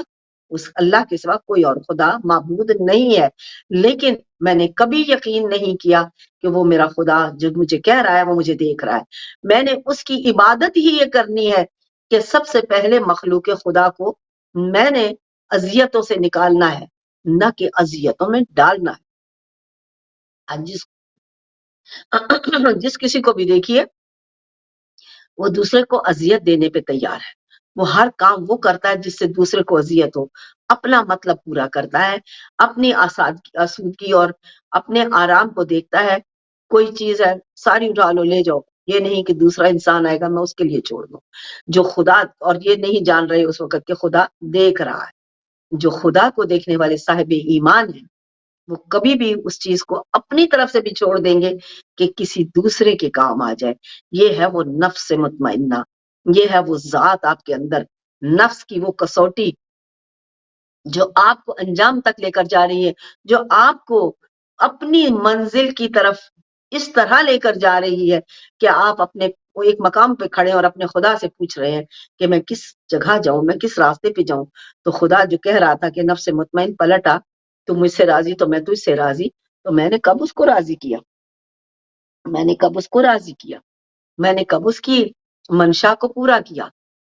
اس اللہ کے سوا کوئی اور خدا معبود نہیں ہے، لیکن میں نے کبھی یقین نہیں کیا کہ وہ میرا خدا جو مجھے کہہ رہا ہے وہ مجھے دیکھ رہا ہے. میں نے اس کی عبادت ہی یہ کرنی ہے کہ سب سے پہلے مخلوق خدا کو میں نے اذیتوں سے نکالنا ہے، نہ کہ اذیتوں میں ڈالنا ہے. جس کسی کو بھی دیکھیے وہ دوسرے کو اذیت دینے پہ تیار ہے. وہ ہر کام وہ کرتا ہے جس سے دوسرے کو اذیت ہو، اپنا مطلب پورا کرتا ہے، اپنی آسودگی اور اپنے آرام کو دیکھتا ہے. کوئی چیز ہے ساری اٹھا لو لے جاؤ، یہ نہیں کہ دوسرا انسان آئے گا میں اس کے لیے چھوڑ دوں. جو خدا، اور یہ نہیں جان رہے اس وقت کہ خدا دیکھ رہا ہے. جو خدا کو دیکھنے والے صاحب ایمان ہیں وہ کبھی بھی اس چیز کو اپنی طرف سے بھی چھوڑ دیں گے کہ کسی دوسرے کے کام آ جائے. یہ ہے وہ نفس مطمئنہ، یہ ہے وہ ذات آپ کے اندر، نفس کی وہ کسوٹی جو آپ کو انجام تک لے کر جا رہی ہے، جو آپ کو اپنی منزل کی طرف اس طرح لے کر جا رہی ہے کہ آپ اپنے ایک مقام پہ کھڑے اور اپنے خدا سے پوچھ رہے ہیں کہ میں کس جگہ جاؤں، میں کس راستے پہ جاؤں. تو خدا جو کہہ رہا تھا کہ نفس مطمئن پلٹا، تو مجھ سے راضی تو میں تجھ سے راضی، تو میں نے کب اس کو راضی کیا؟ میں نے کب اس کو راضی کیا؟ میں نے کب اس کی منشا کو پورا کیا؟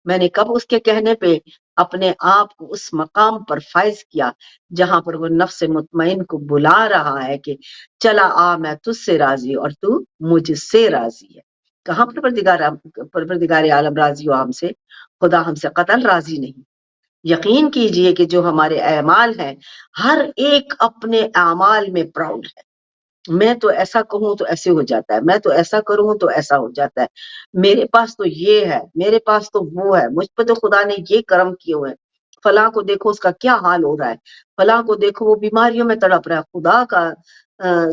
میں نے کب اس کے کہنے پہ اپنے آپ کو اس مقام پر فائز کیا جہاں پر وہ نفس مطمئن کو بلا رہا ہے کہ چلا آ میں تجھ سے راضی اور تو مجھ سے راضی ہے. کہاں پروردگار عالم راضی ہو ہم سے؟ خدا ہم سے قطعاً راضی نہیں. یقین کیجئے کہ جو ہمارے اعمال ہیں ہر ایک اپنے اعمال میں پراؤڈ ہے. میں تو ایسا کہوں تو ایسے ہو جاتا ہے، میں تو ایسا کروں تو ایسا ہو جاتا ہے، میرے پاس تو یہ ہے، میرے پاس تو وہ ہے، مجھ پہ تو خدا نے یہ کرم کیے ہوئے ہیں. فلاں کو دیکھو اس کا کیا حال ہو رہا ہے، فلاں کو دیکھو وہ بیماریوں میں تڑپ رہا ہے. خدا کا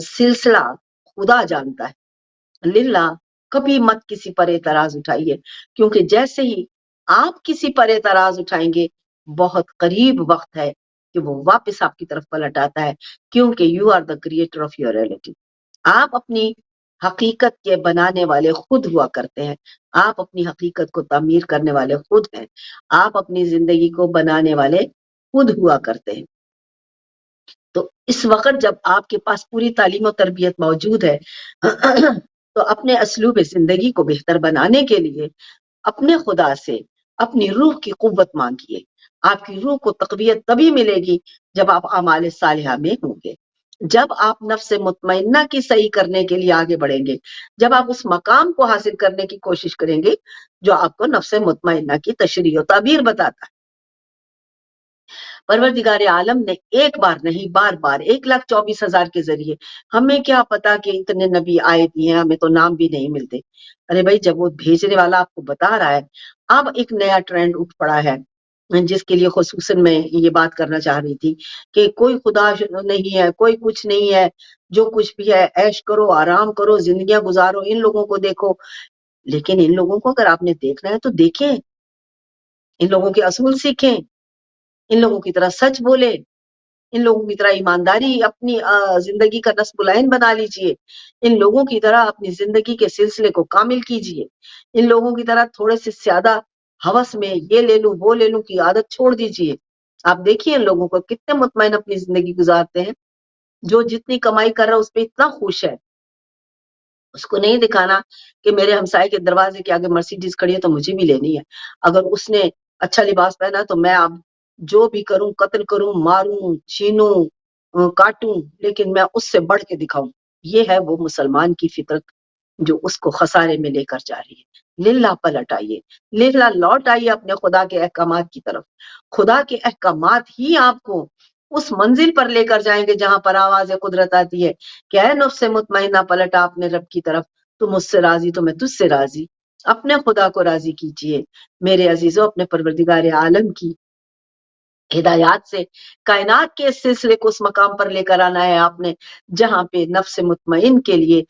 سلسلہ خدا جانتا ہے. للہ کبھی مت کسی پر اعتراض اٹھائیے، کیونکہ جیسے ہی آپ کسی پر اعتراض اٹھائیں گے بہت قریب وقت ہے کہ وہ واپس آپ کی طرف پلٹ آتا ہے، کیونکہ you are the creator of your reality. آپ اپنی حقیقت کے بنانے والے خود ہوا کرتے ہیں، آپ اپنی حقیقت کو تعمیر کرنے والے خود ہیں، آپ اپنی زندگی کو بنانے والے خود ہوا کرتے ہیں. تو اس وقت جب آپ کے پاس پوری تعلیم و تربیت موجود ہے تو اپنے اسلوب زندگی کو بہتر بنانے کے لیے اپنے خدا سے اپنی روح کی قوت مانگیے. آپ کی روح کو تقویت تبھی ملے گی جب آپ اعمال صالحہ میں ہوں گے، جب آپ نفس مطمئنہ کی صحیح کرنے کے لیے آگے بڑھیں گے، جب آپ اس مقام کو حاصل کرنے کی کوشش کریں گے جو آپ کو نفس مطمئنہ کی تشریح و تعبیر بتاتا ہے. پروردگار عالم نے ایک بار نہیں بار بار 1,24,000 کے ذریعے، ہمیں کیا پتا کہ اتنے نبی آئے بھی ہیں، ہمیں تو نام بھی نہیں ملتے. ارے بھائی جب وہ بھیجنے والا آپ کو بتا رہا ہے، اب ایک نیا ٹرینڈ اٹھ پڑا ہے جس کے لیے خصوصاً میں یہ بات کرنا چاہ رہی تھی کہ کوئی خدا نہیں ہے، کوئی کچھ نہیں ہے، جو کچھ بھی ہے عیش کرو، آرام کرو، زندگیاں گزارو، ان لوگوں کو دیکھو. لیکن ان لوگوں کو اگر آپ نے دیکھنا ہے تو دیکھیں، ان لوگوں کے اصول سیکھیں، ان لوگوں کی طرح سچ بولے، ان لوگوں کی طرح ایمانداری اپنی زندگی کا نصب العین بنا لیجئے، ان لوگوں کی طرح اپنی زندگی کے سلسلے کو کامل کیجئے، ان لوگوں کی طرح تھوڑے سے زیادہ ہوس میں یہ لے لوں وہ لے لوں کی عادت چھوڑ دیجئے. آپ دیکھیے ان لوگوں کو کتنے مطمئن اپنی زندگی گزارتے ہیں، جو جتنی کمائی کر رہا ہے اس پہ اتنا خوش ہے، اس کو نہیں دکھانا کہ میرے ہمسائے کے دروازے کے آگے مرسیڈیز کھڑی ہے تو مجھے بھی لینی ہے، اگر اس نے اچھا لباس پہنا تو میں اب جو بھی کروں، قتل کروں، ماروں، چھینوں، کاٹوں، لیکن میں اس سے بڑھ کے دکھاؤں. یہ ہے وہ مسلمان کی فطرت جو اس کو خسارے میں لے کر جا رہی ہے. للہ پلٹ آئیے، للہ لوٹ آئیے اپنے خدا کے احکامات کی طرف. خدا کے احکامات ہی آپ کو اس منزل پر لے کر جائیں گے جہاں پر آواز قدرت آتی ہے کہ اے نفس مطمئنہ پلٹا اپنے رب کی طرف، تو مجھ سے راضی تو میں تجھ سے راضی. اپنے خدا کو راضی کیجئے میرے عزیزوں. اپنے پروردگار عالم کی ہدایات سے کائنات کے اس سلسلے کو اس مقام پر لے کر آنا ہے آپ نے جہاں پہ نفس مطمئن کے لیے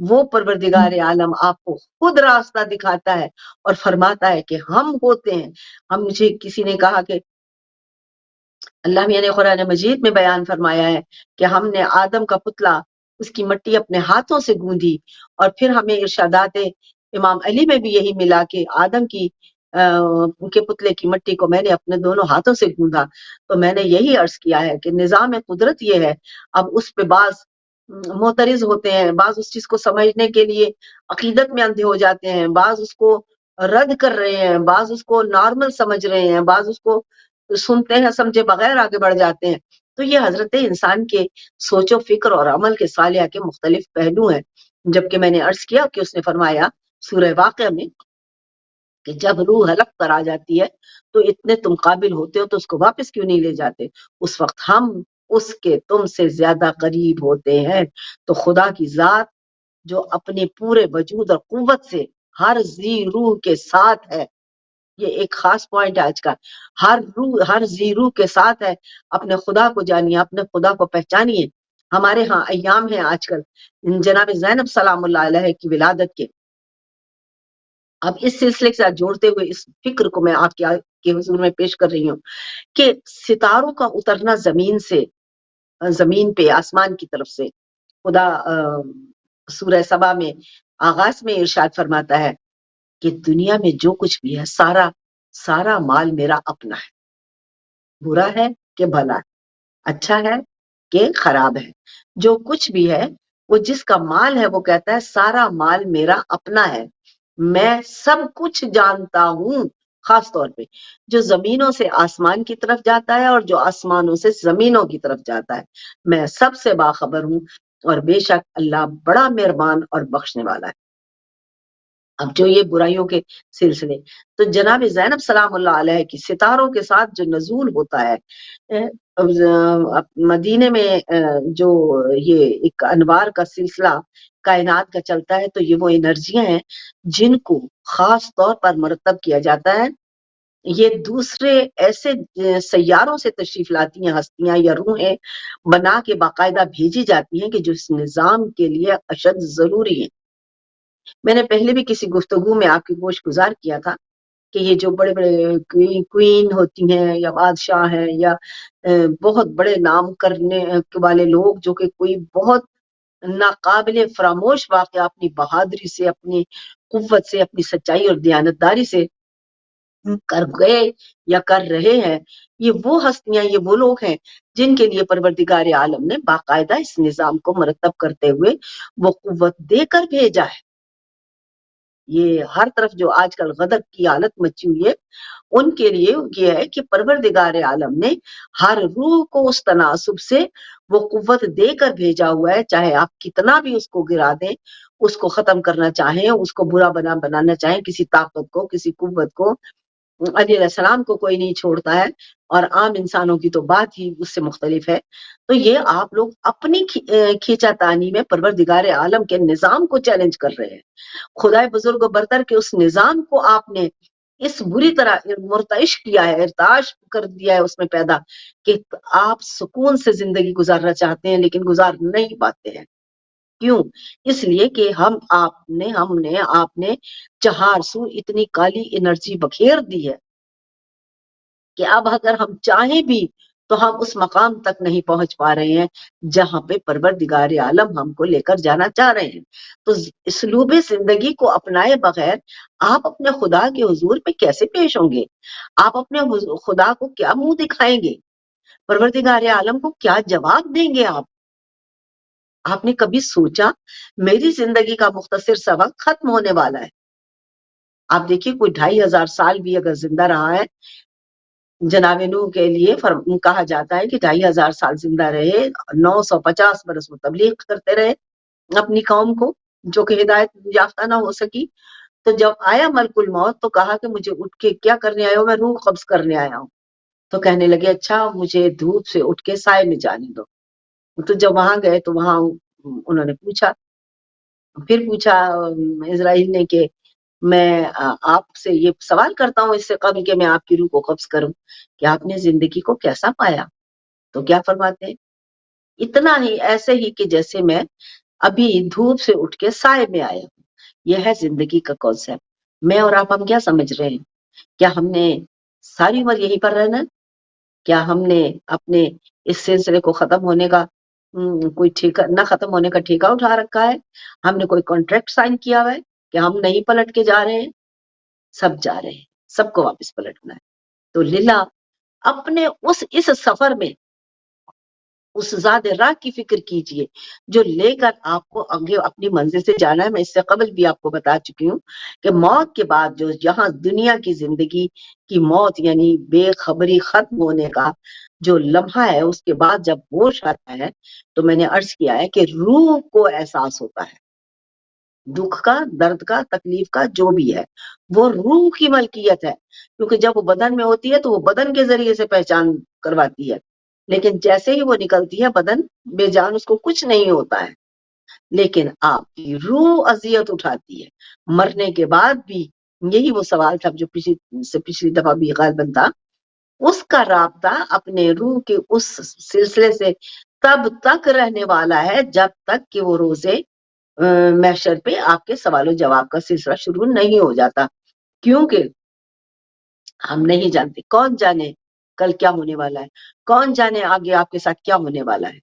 وہ پروردگار عالم آپ کو خود راستہ دکھاتا ہے اور فرماتا ہے کہ ہم ہوتے ہیں. مجھے کسی نے کہا کہ اللہ میاں نے قرآن مجید میں بیان فرمایا ہے کہ ہم نے آدم کا پتلا اس کی مٹی اپنے ہاتھوں سے گوندھی، اور پھر ہمیں ارشادات امام علی میں بھی یہی ملا کہ آدم کی ان کے پتلے کی مٹی کو میں نے اپنے دونوں ہاتھوں سے گوندا. تو میں نے یہی عرض کیا ہے کہ نظام قدرت یہ ہے. اب اس پہ بعض معترض ہوتے ہیں، بعض اس چیز کو سمجھنے کے لیے عقیدت میں اندھے ہو جاتے ہیں، بعض اس کو رد کر رہے ہیں، بعض اس کو نارمل سمجھ رہے ہیں، بعض اس کو سنتے ہیں سمجھے بغیر آگے بڑھ جاتے ہیں. تو یہ حضرت انسان کے سوچ و فکر اور عمل کے صالحہ کے مختلف پہلو ہیں. جبکہ میں نے عرض کیا کہ اس نے فرمایا سورہ واقعہ میں کہ جب روح حلق پر آ جاتی ہے تو اتنے تم قابل ہوتے ہو تو اس کو واپس کیوں نہیں لے جاتے؟ اس وقت ہم اس کے تم سے زیادہ قریب ہوتے ہیں. تو خدا کی ذات جو اپنے پورے وجود اور قوت سے ہر ذی روح کے ساتھ ہے، یہ ایک خاص پوائنٹ ہے آج کا، ہر ذی روح کے ساتھ ہے. اپنے خدا کو جانیے، اپنے خدا کو پہچانیے. ہمارے ہاں ایام ہیں آج کل جناب زینب سلام اللہ علیہ کی ولادت کے. اب اس سلسلے کے ساتھ جوڑتے ہوئے اس فکر کو میں آپ کے حضور میں پیش کر رہی ہوں کہ ستاروں کا اترنا زمین سے، زمین پہ آسمان کی طرف سے، خدا سورہ سبا میں آغاز میں ارشاد فرماتا ہے کہ دنیا میں جو کچھ بھی ہے سارا مال میرا اپنا ہے، برا ہے کہ بھلا ہے، اچھا ہے کہ خراب ہے، جو کچھ بھی ہے وہ جس کا مال ہے وہ کہتا ہے سارا مال میرا اپنا ہے، میں سب کچھ جانتا ہوں. خاص طور پہ جو زمینوں سے آسمان کی طرف جاتا ہے اور جو آسمانوں سے زمینوں کی طرف جاتا ہے، میں سب سے باخبر ہوں، اور بے شک اللہ بڑا مہربان اور بخشنے والا ہے. اب جو یہ برائیوں کے سلسلے، تو جناب زینب سلام اللہ علیہ کی ستاروں کے ساتھ جو نزول ہوتا ہے مدینے میں، جو یہ ایک انوار کا سلسلہ کائنات کا چلتا ہے، تو یہ وہ انرجیاں ہیں جن کو خاص طور پر مرتب کیا جاتا ہے. یہ دوسرے ایسے سیاروں سے تشریف لاتی ہیں ہستیاں یا روحیں بنا کے باقاعدہ بھیجی جاتی ہیں کہ جو اس نظام کے لیے اشد ضروری ہے. میں نے پہلے بھی کسی گفتگو میں آپ کی گوش گزار کیا تھا کہ یہ جو بڑے بڑے کوئین ہوتی ہیں یا بادشاہ ہیں یا بہت بڑے نام کرنے والے لوگ جو کہ کوئی بہت ناقابل فراموش واقعہ اپنی بہادری سے، اپنی قوت سے، اپنی سچائی اور دیانتداری سے کر گئے یا کر رہے ہیں، یہ وہ ہستیاں، یہ وہ لوگ ہیں جن کے لیے پروردگار عالم نے باقاعدہ اس نظام کو مرتب کرتے ہوئے وہ قوت دے کر بھیجا ہے. یہ ہر طرف جو آج کل غضب کی حالت مچی ہوئی ہے، ان کے لیے یہ ہے کہ پروردگار عالم نے ہر روح کو اس تناسب سے وہ قوت دے کر بھیجا ہوا ہے، چاہے آپ کتنا بھی اس کو گرا دیں، اس کو ختم کرنا چاہیں، اس کو برا بنانا چاہیں، کسی طاقت کو، کسی قوت کو، علیہ السلام کو کوئی نہیں چھوڑتا ہے، اور عام انسانوں کی تو بات ہی اس سے مختلف ہے۔ تو یہ آپ لوگ اپنی کھینچا تانی میں پروردگار عالم کے نظام کو چیلنج کر رہے ہیں۔ خدائے بزرگ و برتر کے اس نظام کو آپ نے اس بری طرح مرتعش کیا ہے، ارتعاش کر دیا ہے اس میں پیدا، کہ آپ سکون سے زندگی گزارنا چاہتے ہیں لیکن گزار نہیں پاتے ہیں۔ کیوں؟ اس لیے کہ ہم نے آپ نے چہار سو اتنی کالی انرجی بکھیر دی ہے کہ اب اگر ہم چاہیں بھی تو ہم اس مقام تک نہیں پہنچ پا رہے ہیں جہاں پہ پروردگار عالم ہم کو لے کر جانا چاہ رہے ہیں۔ تو اسلوب زندگی کو اپنائے بغیر آپ اپنے خدا کے حضور میں کیسے پیش ہوں گے؟ آپ اپنے خدا کو کیا منہ دکھائیں گے؟ پروردگار عالم کو کیا جواب دیں گے آپ نے کبھی سوچا؟ میری زندگی کا مختصر سا وقت ختم ہونے والا ہے۔ آپ دیکھیے کوئی 2500 سال بھی اگر زندہ رہا ہے، جناب نوح کے لیے کہا جاتا ہے کہ 2500 سال زندہ رہے، 950 برس وہ تبلیغ کرتے رہے اپنی قوم کو، جو کہ ہدایت یافتہ نہ ہو سکی۔ تو جب آیا ملک الموت تو کہا کہ مجھے اٹھ کے کیا کرنے آئے ہو؟ میں روح قبض کرنے آیا ہوں۔ تو کہنے لگے اچھا مجھے دھوپ سے اٹھ کے سائے میں جانے دو۔ تو جب وہاں گئے تو وہاں انہوں نے پوچھا اسرائیل نے کہ میں آپ سے یہ سوال کرتا ہوں اس سے قبل کہ میں آپ کی روح کو قبض کروں کہ آپ نے زندگی کو کیسا پایا؟ تو کیا فرماتے ہیں؟ اتنا ہی، ایسے ہی کہ جیسے میں ابھی دھوپ سے اٹھ کے سائے میں آیا ہوں۔ یہ ہے زندگی کا کانسیپٹ۔ میں اور آپ ہم کیا سمجھ رہے ہیں؟ کیا ہم نے ساری عمر یہیں پر رہنا؟ کیا ہم نے اپنے اس سلسلے کو ختم ہونے کا کوئی ٹھیکہ نہ ختم ہونے کا ٹھیکہ اٹھا رکھا ہے؟ ہم نے کوئی کانٹریکٹ سائن کیا ہوا ہے کہ ہم نہیں پلٹ کے جا رہے ہیں؟ سب جا رہے ہیں، سب کو واپس پلٹنا ہے۔ تو للہ اپنے اس سفر میں اس ذات راہ کی فکر کیجئے جو لے کر آپ کو آگے اپنی منزل سے جانا ہے۔ میں اس سے قبل بھی آپ کو بتا چکی ہوں کہ موت کے بعد جو یہاں دنیا کی زندگی کی موت یعنی بے خبری ختم ہونے کا جو لمحہ ہے، اس کے بعد جب ہوش آتا ہے تو میں نے عرض کیا ہے کہ روح کو احساس ہوتا ہے دکھ کا، درد کا، تکلیف کا، جو بھی ہے وہ روح کی ملکیت ہے، کیونکہ جب وہ بدن میں ہوتی ہے تو وہ بدن کے ذریعے سے پہچان کرواتی ہے، لیکن جیسے ہی وہ نکلتی ہے بدن بے جان، اس کو کچھ نہیں ہوتا ہے، لیکن آپ کی روح اذیت اٹھاتی ہے۔ مرنے کے بعد بھی یہی وہ سوال تھا جو پچھلی دفعہ بھی غالباً تھا، اس کا رابطہ اپنے روح کے اس سلسلے سے تب تک رہنے والا ہے جب تک کہ وہ روزے محشر پہ آپ کے سوال و جواب کا سلسلہ شروع نہیں ہو جاتا، کیونکہ ہم نہیں جانتے، کون جانے کل کیا ہونے والا ہے، کون جانے آگے آپ کے ساتھ کیا ہونے والا ہے،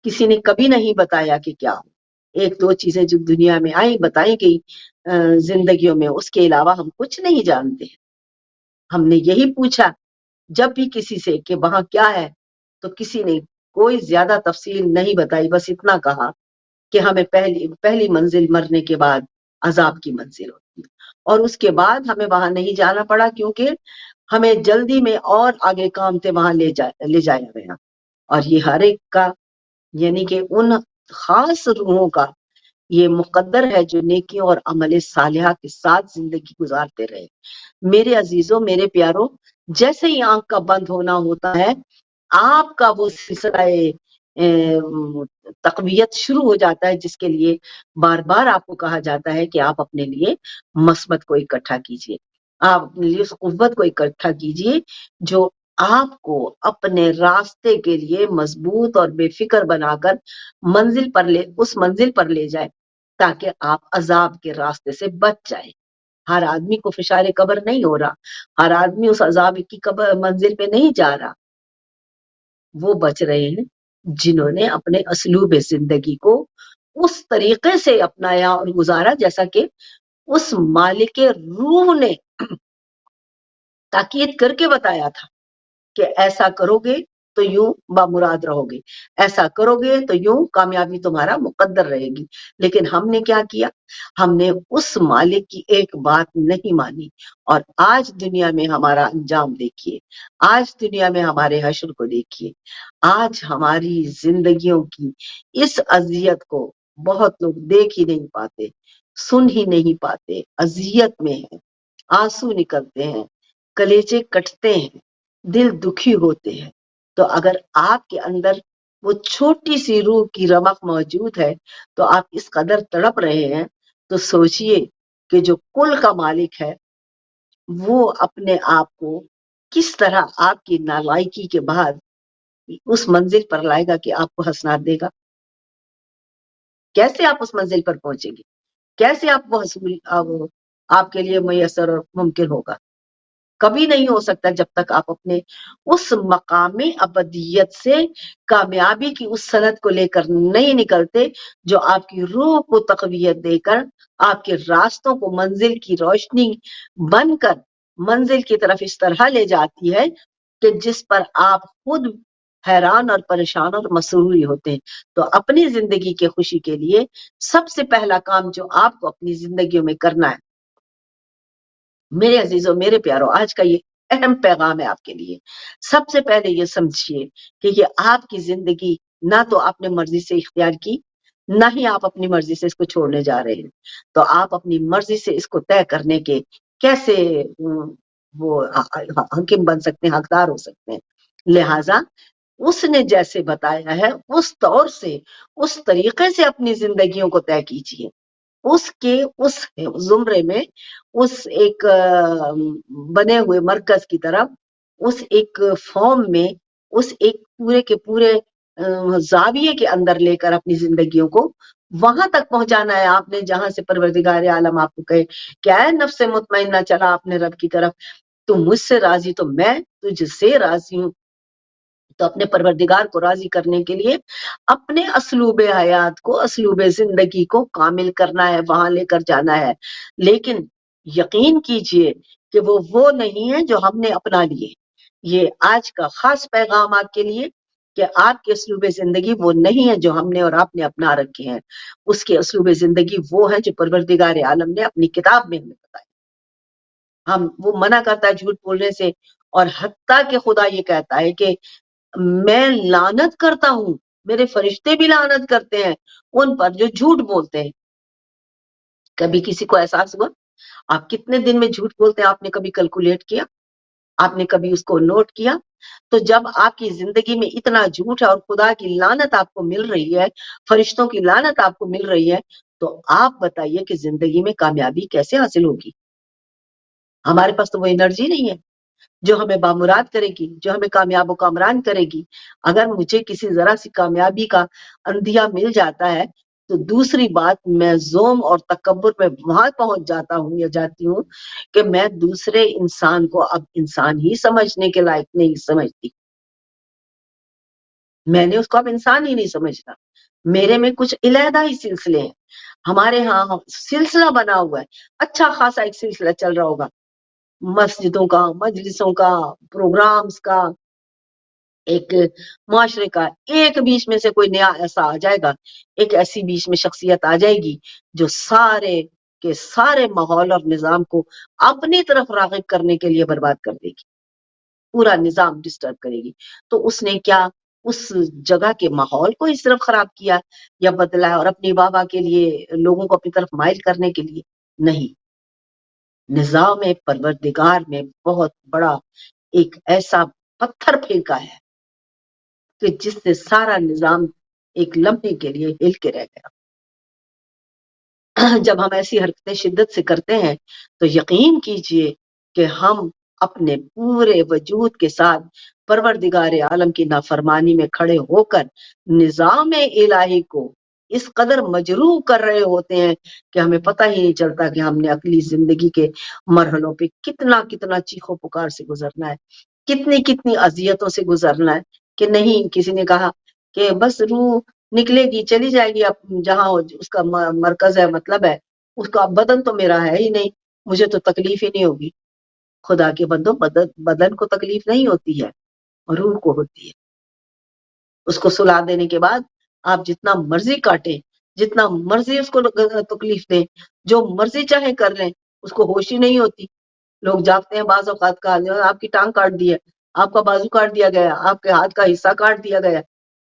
کسی نے کبھی نہیں بتایا کہ کیا ہو۔ ایک دو چیزیں جو دنیا میں آئی بتائی گئی زندگیوں میں، اس کے علاوہ ہم کچھ نہیں جانتے۔ ہم نے یہی پوچھا جب بھی کسی سے کہ وہاں کیا ہے، تو کسی نے کوئی زیادہ تفصیل نہیں بتائی، بس اتنا کہا کہ ہمیں پہلی منزل مرنے کے بعد عذاب کی منزل ہوتی ہے، اور اس کے بعد ہمیں وہاں نہیں جانا پڑا کیونکہ ہمیں جلدی میں اور آگے کام تھے، وہاں لے جایا گیا۔ اور یہ ہر ایک کا یعنی کہ ان خاص روحوں کا یہ مقدر ہے جو نیکیوں اور عمل صالحہ کے ساتھ زندگی گزارتے رہے۔ میرے عزیزوں، میرے پیاروں، جیسے ہی آنکھ کا بند ہونا ہوتا ہے آپ کا وہ سلسلہ تقویت شروع ہو جاتا ہے، جس کے لیے بار بار آپ کو کہا جاتا ہے کہ آپ اپنے لیے مثبت کو اکٹھا کیجئے، آپ اپنے لیے اس قوت کو اکٹھا کیجئے جو آپ کو اپنے راستے کے لیے مضبوط اور بے فکر بنا کر اس منزل پر لے جائے تاکہ آپ عذاب کے راستے سے بچ جائیں۔ ہر آدمی کو فشار قبر نہیں ہو رہا، ہر آدمی اس عذاب کی منزل پہ نہیں جا رہا، وہ بچ رہے ہیں جنہوں نے اپنے اسلوب زندگی کو اس طریقے سے اپنایا اور گزارا جیسا کہ اس مالک روح نے تاکید کر کے بتایا تھا کہ ایسا کرو گے تو یوں بامراد رہو گے، ایسا کرو گے تو یوں کامیابی تمہارا مقدر رہے گی۔ لیکن ہم نے کیا کیا؟ ہم نے اس مالک کی ایک بات نہیں مانی، اور آج دنیا میں ہمارا انجام دیکھیے، آج دنیا میں ہمارے حشر کو دیکھیے، آج ہماری زندگیوں کی اس اذیت کو بہت لوگ دیکھ ہی نہیں پاتے، سن ہی نہیں پاتے، اذیت میں ہیں، آنسو نکلتے ہیں، کلیجے کٹتے ہیں، دل دکھی ہوتے ہیں۔ تو اگر آپ کے اندر وہ چھوٹی سی روح کی رمق موجود ہے تو آپ اس قدر تڑپ رہے ہیں، تو سوچئے کہ جو کل کا مالک ہے وہ اپنے آپ کو کس طرح آپ کی نالائکی کے بعد اس منزل پر لائے گا کہ آپ کو حسنات دے گا۔ کیسے آپ اس منزل پر پہنچیں گے؟ کیسے آپ وہ حصول آپ کے لیے میسر اور ممکن ہوگا؟ کبھی نہیں ہو سکتا جب تک آپ اپنے اس مقام ابدیت سے کامیابی کی اس سند کو لے کر نہیں نکلتے جو آپ کی روح کو تقویت دے کر آپ کے راستوں کو منزل کی روشنی بن کر منزل کی طرف اس طرح لے جاتی ہے کہ جس پر آپ خود حیران اور پریشان اور مسروری ہوتے ہیں۔ تو اپنی زندگی کے خوشی کے لیے سب سے پہلا کام جو آپ کو اپنی زندگیوں میں کرنا ہے، میرے عزیزوں، میرے پیاروں، آج کا یہ اہم پیغام ہے آپ کے لیے۔ سب سے پہلے یہ سمجھیے کہ یہ آپ کی زندگی نہ تو آپ نے مرضی سے اختیار کی، نہ ہی آپ اپنی مرضی سے اس کو چھوڑنے جا رہے ہیں۔ تو آپ اپنی مرضی سے اس کو طے کرنے کے کیسے وہ حاکم بن سکتے ہیں، حقدار ہو سکتے ہیں؟ لہٰذا اس نے جیسے بتایا ہے اس طور سے، اس طریقے سے اپنی زندگیوں کو طے کیجیے، اس کے اس زمرے میں، اس ایک بنے ہوئے مرکز کی طرف، اس ایک فارم میں، اس ایک پورے کے پورے زاویے کے اندر لے کر اپنی زندگیوں کو وہاں تک پہنچانا ہے آپ نے جہاں سے پروردگار عالم آپ کو کہے کیا ہے نفس مطمئنہ چلا اپنے رب کی طرف، تو مجھ سے راضی تو میں تجھ سے راضی ہوں۔ تو اپنے پروردگار کو راضی کرنے کے لیے اپنے اسلوب حیات کو، اسلوب زندگی کو کامل کرنا ہے، وہاں لے کر جانا ہے۔ لیکن یقین کیجئے کہ وہ نہیں ہے جو ہم نے اپنا لیے۔ یہ آج کا خاص پیغام آپ کے لیے کہ آپ کے اسلوب زندگی وہ نہیں ہے جو ہم نے اور آپ نے اپنا رکھے ہیں۔ اس کے اسلوب زندگی وہ ہے جو پروردگار عالم نے اپنی کتاب میں ہمیں بتایا۔ وہ منع کرتا ہے جھوٹ بولنے سے، اور حتیٰ کہ خدا یہ کہتا ہے کہ میں لعنت کرتا ہوں، میرے فرشتے بھی لعنت کرتے ہیں ان پر جو جھوٹ بولتے ہیں۔ کبھی کسی کو احساس ہوا آپ کتنے دن میں جھوٹ بولتے ہیں؟ آپ نے کبھی کیلکولیٹ کیا؟ آپ نے کبھی اس کو نوٹ کیا؟ تو جب آپ کی زندگی میں اتنا جھوٹ ہے اور خدا کی لعنت آپ کو مل رہی ہے، فرشتوں کی لعنت آپ کو مل رہی ہے، تو آپ بتائیے کہ زندگی میں کامیابی کیسے حاصل ہوگی؟ ہمارے پاس تو وہ انرجی نہیں ہے جو ہمیں بامراد کرے گی، جو ہمیں کامیاب و کامران کرے گی۔ اگر مجھے کسی ذرا سی کامیابی کا اندھیا مل جاتا ہے تو دوسری بات، میں زوم اور تکبر میں وہاں پہنچ جاتا ہوں یا جاتی ہوں کہ میں دوسرے انسان کو اب انسان ہی سمجھنے کے لائق نہیں سمجھتی، میں نے اس کو اب انسان ہی نہیں سمجھتا، میرے میں کچھ علیحدہ ہی سلسلے ہیں۔ ہمارے ہاں سلسلہ بنا ہوا ہے، اچھا خاصا ایک سلسلہ چل رہا ہوگا، مسجدوں کا، مجلسوں کا، پروگرامز کا، ایک معاشرے کا، ایک بیچ میں سے کوئی نیا ایسا آ جائے گا، ایک ایسی بیچ میں شخصیت آ جائے گی جو سارے کے سارے ماحول اور نظام کو اپنی طرف راغب کرنے کے لیے برباد کر دے گی، پورا نظام ڈسٹرب کرے گی۔ تو اس نے کیا اس جگہ کے ماحول کو اس طرف خراب کیا یا بدلا ہے اور اپنی واہ کے لیے لوگوں کو اپنی طرف مائل کرنے کے لیے؟ نہیں، نظام پروردگار میں بہت بڑا ایک ایسا پتھر پھینکا ہے کہ جس سے سارا نظام ایک لمحے کے لیے ہل کے رہ گیا۔ جب ہم ایسی حرکتیں شدت سے کرتے ہیں تو یقین کیجئے کہ ہم اپنے پورے وجود کے ساتھ پروردگار عالم کی نافرمانی میں کھڑے ہو کر نظام الہی کو اس قدر مجروح کر رہے ہوتے ہیں کہ ہمیں پتہ ہی نہیں چلتا کہ ہم نے اگلی زندگی کے مرحلوں پہ کتنا کتنا چیخو پکار سے گزرنا ہے، کتنی کتنی اذیتوں سے گزرنا ہے۔ کہ نہیں، کسی نے کہا کہ بس روح نکلے گی چلی جائے گی، اب جہاں اس کا مرکز ہے، مطلب ہے اس کا بدن تو میرا ہے ہی نہیں، مجھے تو تکلیف ہی نہیں ہوگی۔ خدا کے بندوں، بدن کو تکلیف نہیں ہوتی ہے، روح کو ہوتی ہے۔ اس کو سلا دینے کے بعد آپ جتنا مرضی کاٹیں، جتنا مرضی اس کو تکلیف دیں، جو مرضی چاہے کر لیں، اس کو ہوش ہی نہیں ہوتی. لوگ جاگتے ہیں بعض اوقات کا آپ کی ٹانگ کاٹ دی ہے، آپ کا بازو کاٹ دیا گیا، آپ کے ہاتھ کا حصہ کاٹ دیا گیا،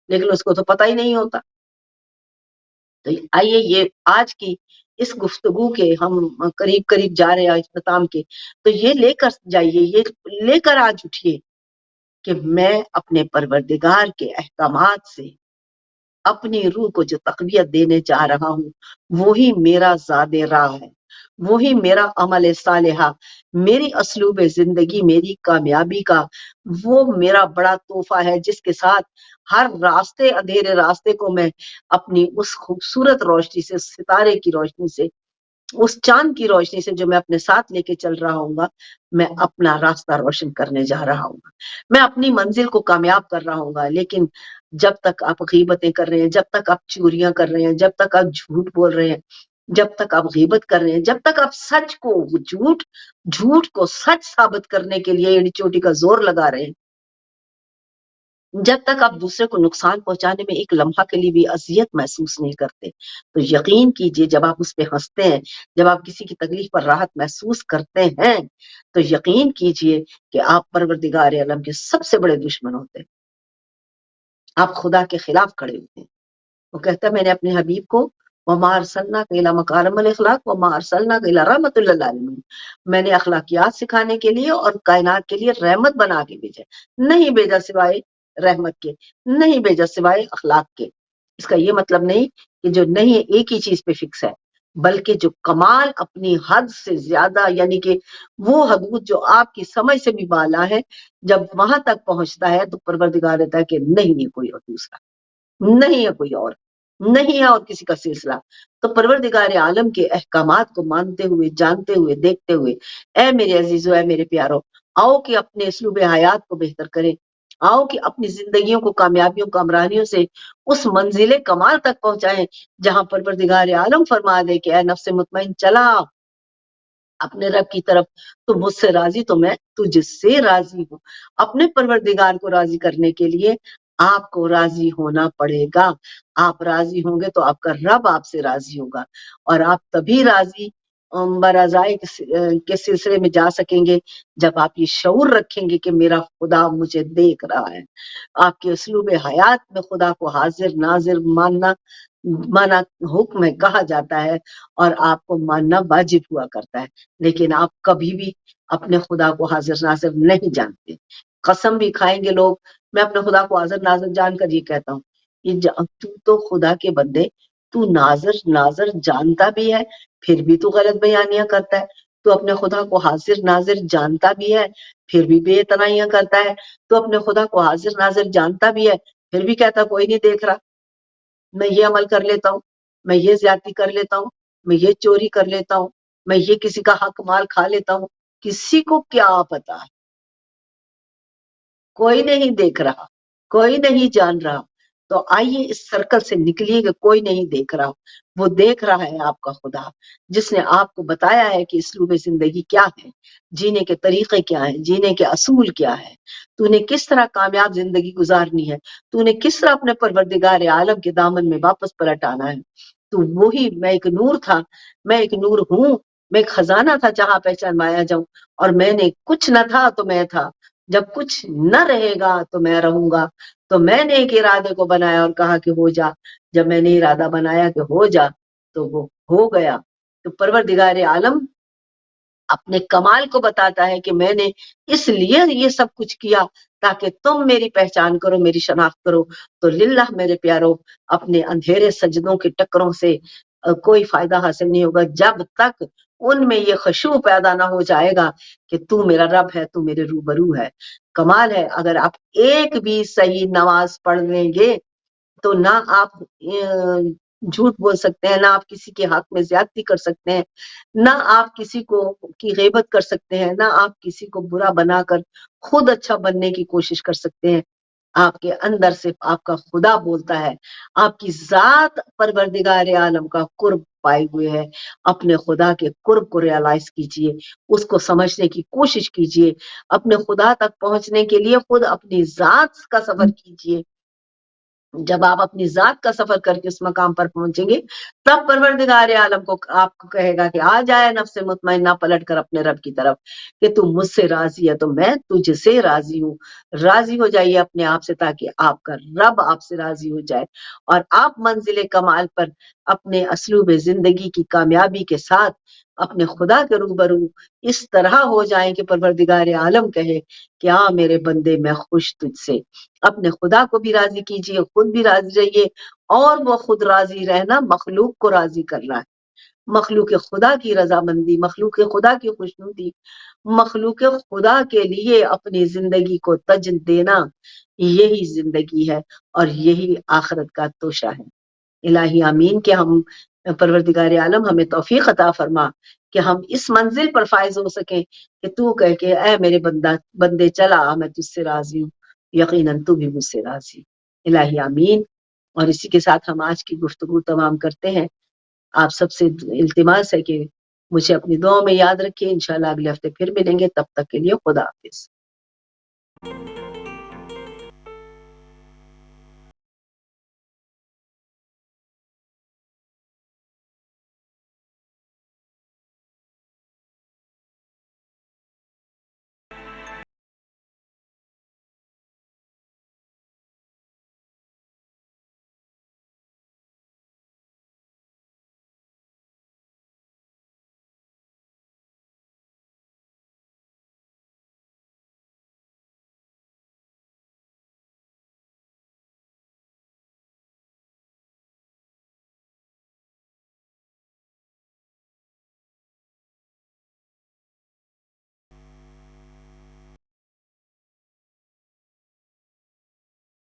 لیکن اس کو تو پتہ ہی نہیں ہوتا. تو آئیے یہ آج کی اس گفتگو کے ہم قریب قریب جا رہے ہیں اختتام کے، تو یہ لے کر جائیے، یہ لے کر آج اٹھیے کہ میں اپنے پروردگار کے احکامات سے اپنی روح کو جو تقویت دینے چاہ رہا ہوں وہی میرا زاد راہ ہے، وہی میرا عمل صالحہ، میری اسلوب زندگی، میری کامیابی کا وہ میرا بڑا تحفہ ہے، جس کے ساتھ ہر راستے اندھیرے راستے کو میں اپنی اس خوبصورت روشنی سے، ستارے کی روشنی سے، اس چاند کی روشنی سے جو میں اپنے ساتھ لے کے چل رہا ہوں گا، میں اپنا راستہ روشن کرنے جا رہا ہوں گا، میں اپنی منزل کو کامیاب کر رہا ہوں گا. لیکن جب تک آپ غیبتیں کر رہے ہیں، جب تک آپ چوریاں کر رہے ہیں، جب تک آپ جھوٹ بول رہے ہیں، جب تک آپ غیبت کر رہے ہیں، جب تک آپ سچ کو جھوٹ کو سچ ثابت کرنے کے لیے ایڑی چوٹی کا زور لگا رہے ہیں، جب تک آپ دوسرے کو نقصان پہنچانے میں ایک لمحہ کے لیے بھی اذیت محسوس نہیں کرتے، تو یقین کیجئے جب آپ اس پہ ہنستے ہیں، جب آپ کسی کی تکلیف پر راحت محسوس کرتے ہیں، تو یقین کیجئے کہ آپ پروردگار عالم کے سب سے بڑے دشمن ہوتے ہیں، آپ خدا کے خلاف کھڑے ہوتے ہیں. وہ کہتا ہے میں نے اپنے حبیب کو وما ارسلناک الا مکارم الاخلاق وما ارسلناک الا رحمۃ للعالمین، میں نے اخلاقیات سکھانے کے لیے اور کائنات کے لیے رحمت بنا کے بھیجا، نہیں بھیجا سوائے رحمت کے، نہیں بھیجا سوائے اخلاق کے. اس کا یہ مطلب نہیں کہ جو نہیں ایک ہی چیز پہ فکس ہے، بلکہ جو کمال اپنی حد سے زیادہ، یعنی کہ وہ حدود جو آپ کی سمجھ سے بھی بالا ہے، جب وہاں تک پہنچتا ہے تو پروردگار رہتا ہے کہ نہیں ہے کوئی اور دوسرا، نہیں ہے کوئی اور، نہیں ہے اور کسی کا سلسلہ. تو پروردگار عالم کے احکامات کو مانتے ہوئے، جانتے ہوئے، دیکھتے ہوئے، اے میرے عزیزو، اے میرے پیارو، آؤ کہ اپنے اسلوب حیات کو بہتر کریں، آؤ کہ اپنی زندگیوں کو کامیابیوں کامرانیوں سے اس منزل کمال تک پہنچائیں جہاں پروردگار عالم فرما دے کہ اے نفس مطمئن چلا اپنے رب کی طرف، تو مجھ سے راضی تو میں تجھ سے راضی ہوں. اپنے پروردگار کو راضی کرنے کے لیے آپ کو راضی ہونا پڑے گا. آپ راضی ہوں گے تو آپ کا رب آپ سے راضی ہوگا، اور آپ تبھی راضی برضائے کے سلسلے میں جا سکیں گے جب آپ یہ شعور رکھیں گے کہ میرا خدا مجھے دیکھ رہا ہے. آپ کے اسلوب حیات میں خدا کو حاضر ناظر مانا حکم ہے، کہا جاتا ہے، اور آپ کو ماننا واجب ہوا کرتا ہے، لیکن آپ کبھی بھی اپنے خدا کو حاضر ناظر نہیں جانتے. قسم بھی کھائیں گے لوگ، میں اپنے خدا کو حاضر ناظر جان کر یہ کہتا ہوں، تو تو خدا کے بندے، تو ناظر جانتا بھی ہے پھر بھی تو غلط بیانیاں کرتا ہے. تو اپنے خدا کو حاضر ناظر جانتا بھی ہے پھر بھی بے اعتنائیاں کرتا ہے. تو اپنے خدا کو حاضر ناظر جانتا بھی ہے پھر بھی کہتا کوئی نہیں دیکھ رہا، میں یہ عمل کر لیتا ہوں، میں یہ زیادتی کر لیتا ہوں، میں یہ چوری کر لیتا ہوں، میں یہ کسی کا حق مال کھا لیتا ہوں. کسی کو کیا پتا، کوئی نہیں دیکھ رہا، کوئی نہیں جان رہا. تو آئیے اس سرکل سے نکلیے کہ کوئی نہیں دیکھ رہا، وہ دیکھ رہا ہے آپ کا خدا، جس نے آپ کو بتایا ہے کہ اسلوب زندگی کیا ہے، جینے کے طریقے کیا ہیں، جینے کے اصول کیا ہے، تو نے کس طرح کامیاب زندگی گزارنی ہے، تو نے کس طرح اپنے پروردگار عالم کے دامن میں واپس پلٹ آنا ہے. تو وہی میں ایک نور تھا، میں ایک نور ہوں، میں ایک خزانہ تھا جہاں پہچانوایا جاؤں، اور میں نے کچھ نہ تھا تو میں تھا، جب کچھ نہ رہے گا تو میں رہوں گا. تو میں نے ایک ارادے کو بنایا اور کہا کہ ہو جا، جب میں نے ارادہ بنایا کہ ہو جا تو وہ ہو گیا. تو پروردگار عالم اپنے کمال کو بتاتا ہے کہ میں نے اس لیے یہ سب کچھ کیا تاکہ تم میری پہچان کرو، میری شناخت کرو. تو للہ میرے پیارو، اپنے اندھیرے سجدوں کے ٹکروں سے کوئی فائدہ حاصل نہیں ہوگا جب تک ان میں یہ خشوع پیدا نہ ہو جائے گا کہ تو میرا رب ہے، تو میرے روبرو ہے. کمال ہے اگر آپ ایک بھی صحیح نماز پڑھ لیں گے تو نہ آپ جھوٹ بول سکتے ہیں، نہ آپ کسی کے حق میں زیادتی کر سکتے ہیں، نہ آپ کسی کو کی غیبت کر سکتے ہیں، نہ آپ کسی کو برا بنا کر خود اچھا بننے کی کوشش کر سکتے ہیں. آپ کے اندر سے آپ کا خدا بولتا ہے، آپ کی ذات پروردگار عالم کا قرب پائے ہوئے ہے. اپنے خدا کے قرب کو ریالائز کیجئے، اس کو سمجھنے کی کوشش کیجئے، اپنے خدا تک پہنچنے کے لیے خود اپنی ذات کا سفر کیجئے. جب آپ اپنی ذات کا سفر کر کے اس مقام پر پہنچیں گے تب پروردگار عالم کو آپ کو کہے گا کہ آ جائے نفس مطمئنہ پلٹ کر اپنے رب کی طرف کہ تم مجھ سے راضی ہے تو میں تجھ سے راضی ہوں. راضی ہو جائیے اپنے آپ سے تاکہ آپ کا رب آپ سے راضی ہو جائے اور آپ منزل کمال پر اپنے اسلوب زندگی کی کامیابی کے ساتھ اپنے خدا کے روبرو اس طرح ہو جائیں کہ پروردگار عالم کہے کہ ہاں میرے بندے میں خوش تجھ سے. اپنے خدا کو بھی راضی کیجیے، خود بھی راضی رہیے اور وہ خود راضی رہنا مخلوق کو راضی کر رہا ہے. مخلوق خدا کی رضامندی، مخلوق خدا کی خوشنودی، مخلوق خدا کے لیے اپنی زندگی کو تج دینا، یہی زندگی ہے اور یہی آخرت کا توشہ ہے. الہی آمین کہ ہم پروردگار عالم ہمیں توفیق عطا فرما کہ ہم اس منزل پر فائز ہو سکیں کہ تو کہہ کہ اے میرے بندے چلا میں تجھ سے راضی ہوں، یقیناً تو بھی مجھ سے راضی. الہی آمین. اور اسی کے ساتھ ہم آج کی گفتگو تمام کرتے ہیں. آپ سب سے التماس ہے کہ مجھے اپنی دعاؤں میں یاد رکھیں. انشاءاللہ اگلے ہفتے پھر ملیں گے. تب تک کے لیے خدا حافظ.